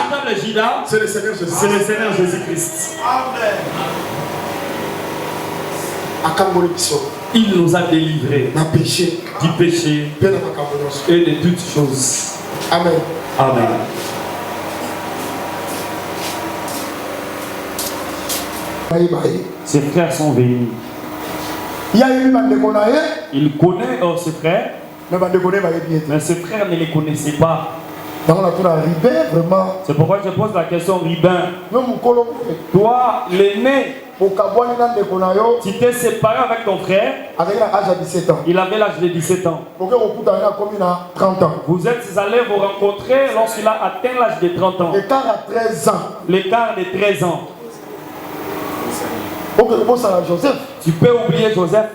C'est le Seigneur Jésus-Christ. Amen. Il nous a délivrés du péché et de toutes choses. Amen. Amen. Ses frères sont venus. Il connaît ses frères, mais ses frères ne les connaissaient pas. C'est pourquoi je pose la question, Ribin. Toi, l'aîné, tu t'es séparé avec ton frère. Il avait l'âge de 17 ans. Vous êtes allés vous rencontrer lorsqu'il a atteint l'âge de 30 ans. L'écart de 13 ans. Tu peux oublier Joseph.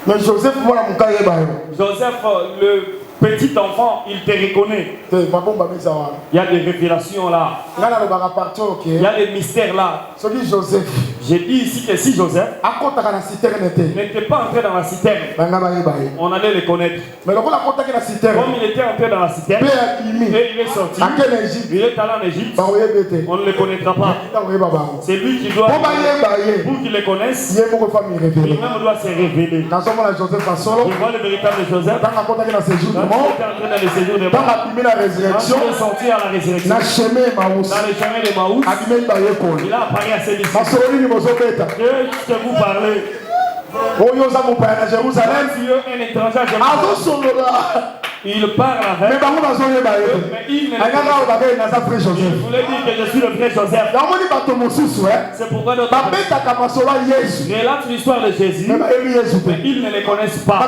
Mais Joseph, le petit enfant, il te reconnaît. Il y a des révélations là. Il y a des mystères là. J'ai dit ici que si Joseph n'était pas entré dans la citerne, on allait le connaître. Comme il était entré dans la citerne et il est sorti, il est allé en Égypte, on ne le connaîtra pas. C'est lui qui doit, pour qu'il le connaisse, lui-même doit se révéler. Je vois le véritable Joseph. Dans le séjour de mort, il est sorti à la résurrection. Dans le chemin de Maouss, il a apparu à ses disciples. Que vous parlez? Dieu est un étranger à Jérusalem. Il parle avec eux, mais il ne voulait dire que je suis le vrai Joseph. C'est pourquoi nous relatent l'histoire de Jésus, mais ils ne les connaissent pas.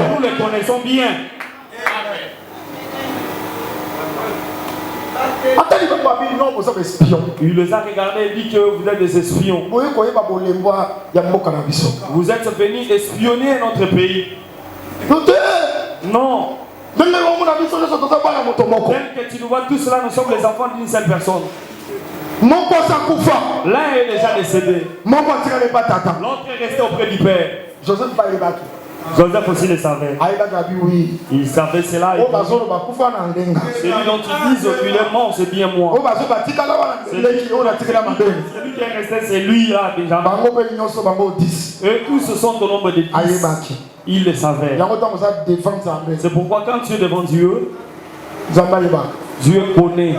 nous les connaissons bien. Il les a regardés et dit que vous êtes des espions. Vous êtes venus espionner notre pays. Non. Tel que tu nous vois tous là, nous sommes les enfants d'une seule personne. L'un est déjà décédé. L'autre est resté auprès du Père. Joseph aussi le savait. Il savait cela. Celui dont ils disent qu'il est mort, c'est bien moi. Celui qui est resté, c'est lui là déjà. Et tous ce sont au nombre de 10. Il le savait. C'est pourquoi quand tu es devant Dieu, Dieu connaît.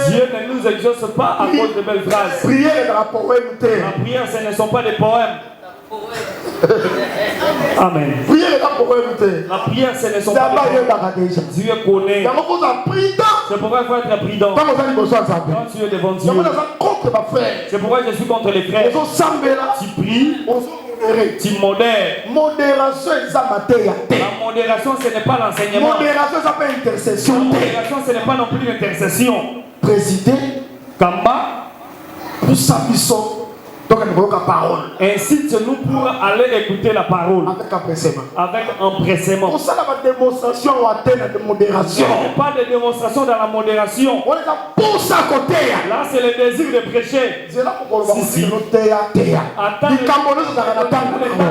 Dieu ne nous exauce pas à cause de belles phrases. La prière, ce ne sont pas des poèmes. Amen. La prière, ce ne sont pas des poèmes. Dieu connaît. C'est pourquoi il faut être prudent. Quand tu es devant Dieu, c'est pourquoi je suis contre les frères. Tu pries. Tu modères. La modération, ce n'est pas l'enseignement. La modération, ce n'est pas non plus l'intercession. Président, Kamba, pour sa mission. Incite-nous pour aller écouter la parole avec empressement. Ce n'est pas de démonstration dans la modération. Là, c'est le désir de prêcher. Attends le temps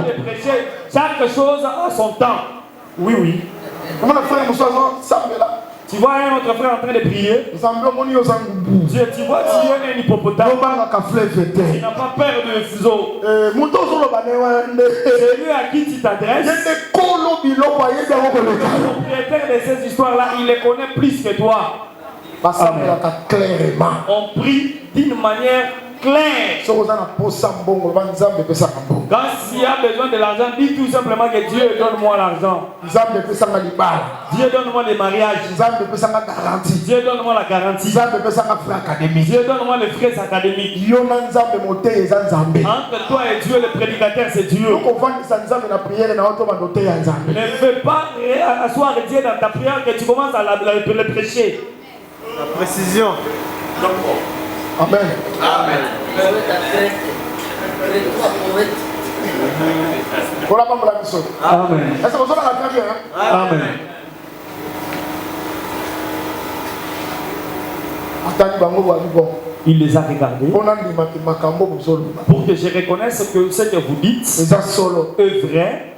de prêcher. Chaque chose a son temps. Oui, oui. Tu vois un autre frère en train de prier. Tu vois, tu es un hippopotame. Tu n'as pas peur de fuseau. Celui à qui tu t'adresses, le propriétaire de ces histoires-là, il les connaît plus que toi. On prie d'une manière claire. Quand il y a besoin de l'argent, dis tout simplement que Dieu donne-moi l'argent. Dieu donne-moi les mariages. Dieu donne-moi la garantie. Dieu donne-moi les frais académiques. Entre toi et Dieu, le prédicateur, c'est Dieu. Ne fais pas asseoir Dieu dans ta prière que tu commences à le prêcher. La précision. Amen. Amen. Amen. Amen. Il les a regardés pour que je reconnaisse que ce que vous dites est vrai.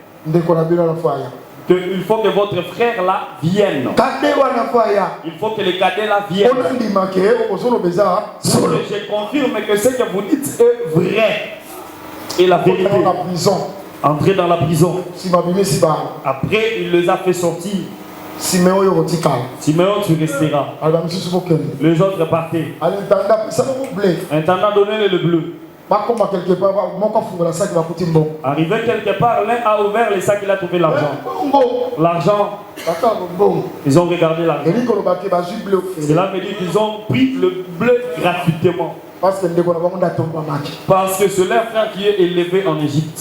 Il faut que votre frère là vienne. Il faut que les cadets là viennent. Pour que je confirme que ce que vous dites est vrai. Et la vérité. Entrer dans la prison. Après, il les a fait sortir. Siméon, tu resteras. Les autres partaient. Intendant donner le bleu. Arrivé quelque part, l'un a ouvert les sacs, il a trouvé l'argent. L'argent, ils ont regardé l'argent. Cela veut dire qu'ils ont pris le bleu gratuitement. Parce que c'est leur frère qui est élevé en Égypte.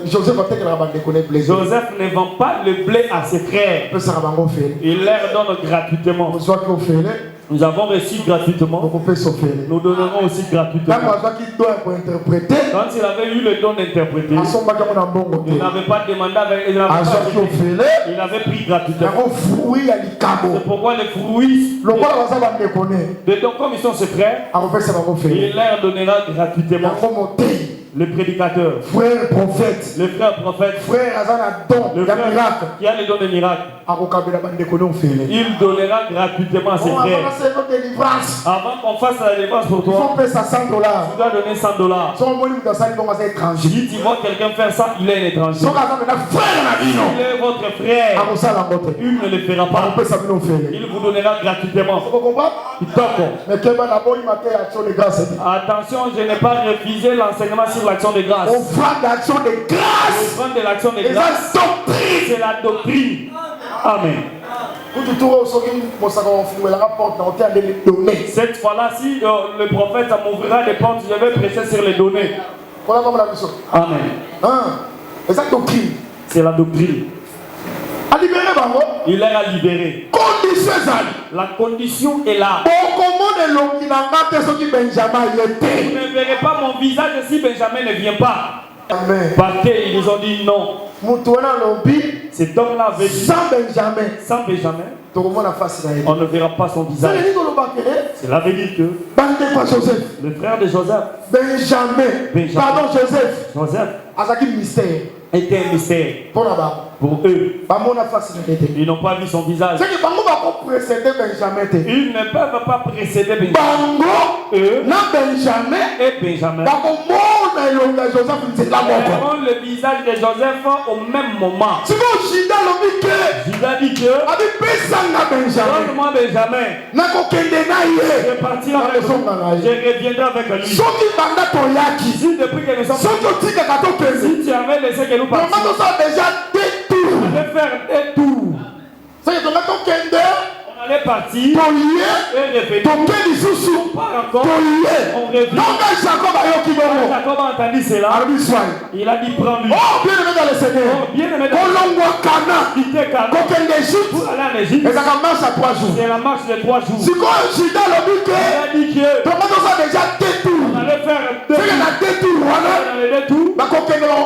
Joseph ne vend pas le blé à ses frères. Il leur donne gratuitement. Nous avons reçu gratuitement. Nous donnerons aussi gratuitement. Quand il avait eu le don d'interpréter, il n'avait pas demandé avec. Il avait pris gratuitement. C'est pourquoi les fruits comme ils sont ses frères, il leur donnera gratuitement. Le prédicateur, frère prophète, le frère prophète, frère le frère qui a le don de miracle, il donnera gratuitement à ses frères. Avant qu'on fasse la délivrance pour toi, tu dois donner $100. Si tu vois quelqu'un faire ça, il est un étranger. Il est votre frère, il ne le fera pas. Il vous donnera gratuitement. Attention, je n'ai pas refusé l'enseignement sur l'action de grâce. Offrande d'action de grâce. L'offrande de l'action de grâce, c'est la doctrine. Amen. Cette fois-là, si le prophète m'ouvrira les portes, je vais prêcher sur les données. Amen. C'est la doctrine. Il leur a libéré. La condition est là. Vous ne verrez pas mon visage si Benjamin ne vient pas. Parce qu'ils nous ont dit non. Cet homme-là veut dire sans Benjamin, on ne verra pas son visage. Cela veut dire que le frère de Joseph, Joseph était un mystère pour eux. Ils n'ont pas vu son visage. Ils ne peuvent pas précéder Benjamin. Eux et Benjamin verront le visage de Joseph au même moment. Judas dit que donne-moi Benjamin. Je partirai avec lui. Je reviendrai avec lui. Si depuis que nous sommes si tu avais laissé que nous partions, on allait faire des tours. On allait partir et revenir. On part encore. On revient. Jacob a entendu cela. Il a dit prends-lui. Oh, bien aimé dans le Seigneur. Quitter Cana pour aller en Égypte. C'est la marche de 3 jours. Il a dit que on allait faire 2 jours. On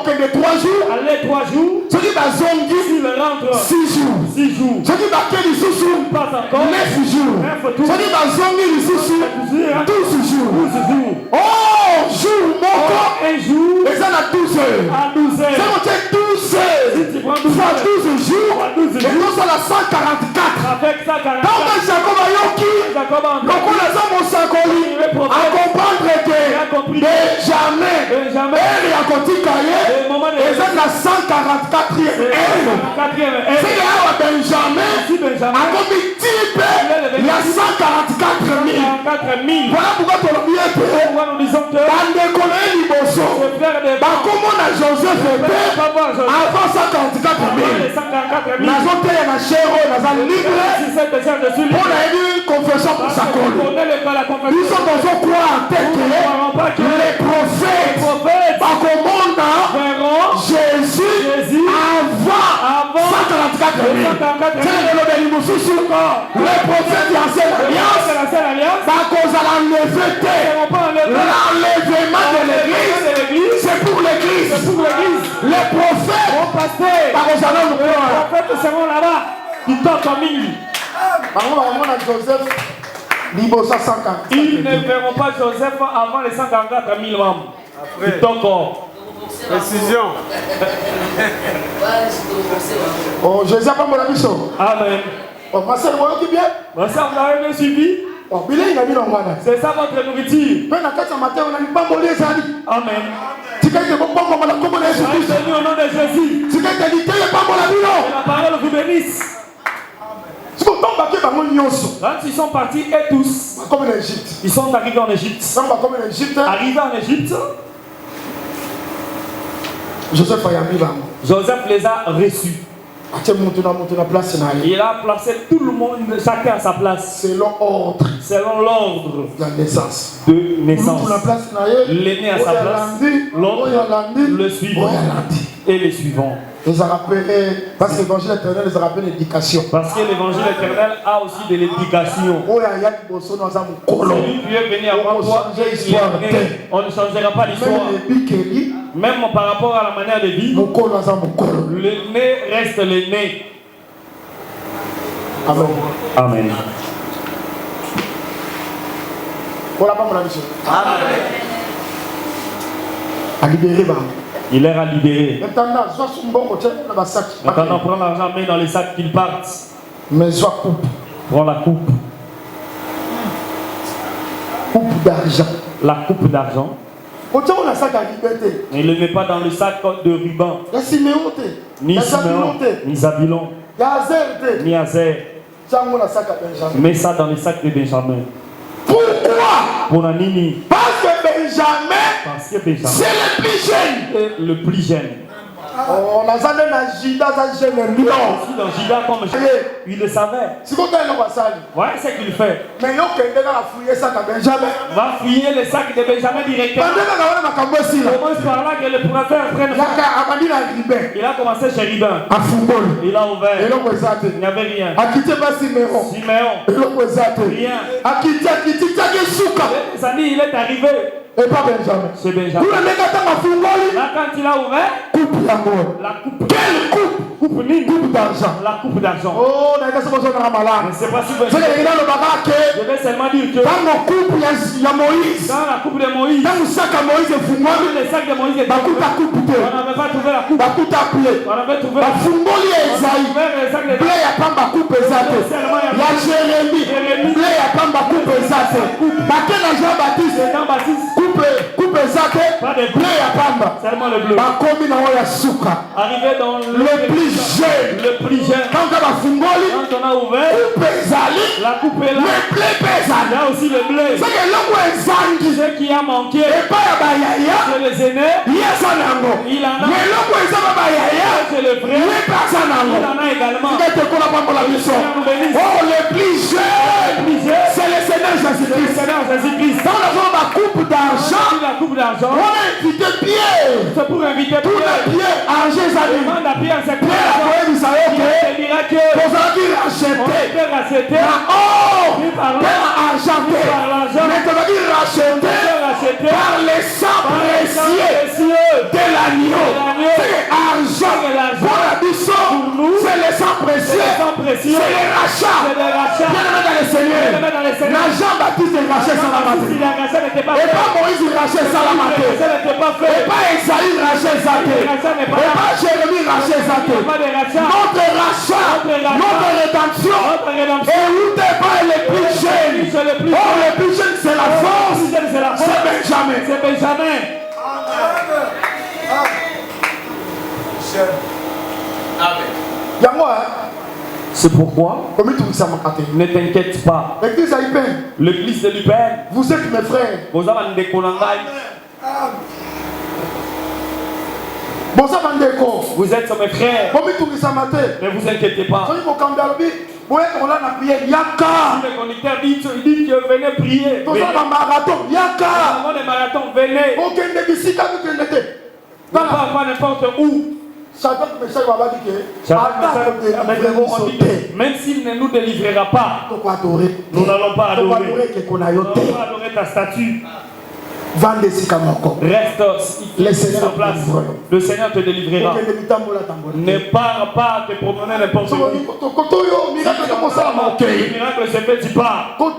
allait 3 jours. Aller 3 jours. S'il rentre 6 jours. 6 jours. Il passe encore 9 jours. 12 jours. Oh, jour, un jour. Et ça, à 12 heures. À 12 heures. Si tu prends 12 jours, et nous sommes à 144. Avec 144. Quand Jacob a yoki, a comprendre que Benjamin, et a continué, et ça, la 144e. C'est là où Benjamin a commis type, il y a 144 000. Voilà pourquoi tu as oublié que comment on a Joseph avant 144 000. Nous avons payé la chair, nous avons libre. On a eu une confession pour sa cause. Nous sommes dans quoi en tête que les prophètes verront Jésus avant 144 000. C'est le les prophètes de l'ancienne alliance, à cause de l'enlèvement de l'église, c'est pour l'église. Les prophètes seront là-bas. Ils ne verront pas Joseph avant les 144 000 membres. Précision. Oh, Joseph, amen. Oh, ma soeur, vous bien? Ma soeur, vous avez bien suivi? Oh, c'est ça votre nourriture. Amen. Tu au nom de Jésus. La parole vous bénisse. Quand ils sont partis et tous, ils sont arrivés en Égypte. Arrivés en Égypte, Joseph les a reçus. Il a placé tout le monde, chacun à sa place. Selon l'ordre de naissance. L'aîné à sa place, l'autre, le suivant et les suivants. Parce que l'évangile éternel les rappelle l'éducation. Parce que l'évangile éternel a aussi de l'éducation. Celui qui est venu avant toi, on ne changera pas l'histoire. Même par rapport à la manière de vivre, le nez reste le nez. Amen. Amen. Il leur a libéré. Maintenant, prends l'argent, mets dans les sacs qu'ils partent. Mais soit coupe. Prends la coupe. Coupe d'argent. La coupe d'argent. Ne le met pas dans le sac de ruban. Ni Siméon, ni Zabilon, ni Azer. Mets ça dans le sac de Benjamin. Pourquoi? Pour la nini. Parce que Benjamin, c'est le plus jeune. Le plus jeune. On a jamais na Jida za jeune lion. Aussi dans Judas comme il le savait. Si vous avez le wasali. Voilà ce qu'il fait. Mais yo kende na fouiller ça ka Benjamin. Va fouiller le sac de Benjamin directement. Pendant que on a makambo si là. Commence par là que le prophète prenne. Il a commencé chez Ribin. a football. Il a ouvert. Il n'y avait rien. Akite ba Siméon. Siméon. Rien. Akite souka. Il est arrivé. Et pas Benjamin. C'est Benjamin. Là, quand il a ouvert, la coupe. Quelle coupe? Coupe d'argent. La coupe d'argent. Oh, on a été sur le malade. C'est pas si vous je vais seulement dire que dans la coupe, il y a Moïse. Dans la coupe de Moïse. Dans le sac à Moïse, il faut moi. Le sac de Moïse est coupe. on n'avait pas trouvé la coupe. On avait trouvé la coupe. Blé ya pamba coupe ezate. Ya Jérémie. Blé ya pamba coupe ezate. Bakena Jean-Baptiste. Coupe ezate. Blé ya pamba. Seulement le bleu. Bakomi na ya suka. Arrivé dans le plus jeune. Le plus jeune. Quand on a ouvert. Coupe ezali. La coupe est là. Le blé ezali. Il y a aussi le blé. C'est que l'homme ezangi. Ce qui a manqué. Et pas ya bayaya. C'est les aînés. Il en a. Mais l'homme ezangi bayaya. C'est le vrai. Il en a également. Oh, le plus jeune, c'est le Seigneur Jésus-Christ. Dans la coupe d'argent, on a invité Pierre. C'est pour inviter Pierre. Pour Pierre, argent, demande à Pierre, c'est racheté. Racheté par les sang précieux de l'agneau. C'est argent pour la bisson. C'est le sang précieux. C'est le rachat. Bien dans le Seigneur. La Jean-Baptiste est racheté sans la maté. Et pas Moïse est racheté sans la maté. Et pas Esaïe racheté sans la maté. Et pas Jérémie racheté sans la maté. Notre rachat, notre rédemption est lutté par les plus jeunes. Oh, les plus jeunes, c'est la force. C'est Benjamin. C'est Benjamin. C'est pourquoi ne t'inquiète pas. L'église de Lupin. Vous êtes mes frères. Vous avez des Konangai. Vous êtes mes frères. Ne vous inquiétez pas. Si le conducteur dit que venez prier. Marathon, venez. Pas n'importe où. Même s'il ne nous délivrera pas, nous n'allons pas adorer. Nous n'allons pas adorer ta statue. Reste ici sur place. Le Seigneur te délivrera. Ne pars pas te promener n'importe où. Le miracle se fait, tu pars. On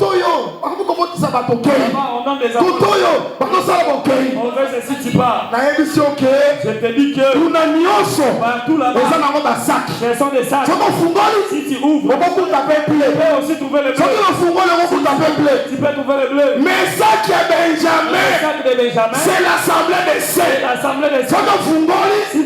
donne des enfants. On veut ceci, tu pars. Je te dis que partout là-bas, ce sont des sacs. Si tu ouvres, tu peux aussi trouver le bleu. Tu peux trouver le bleu. Mais ça qui est Benjamin, de Benjamin, c'est l'assemblée des saints. L'assemblée des saints. Si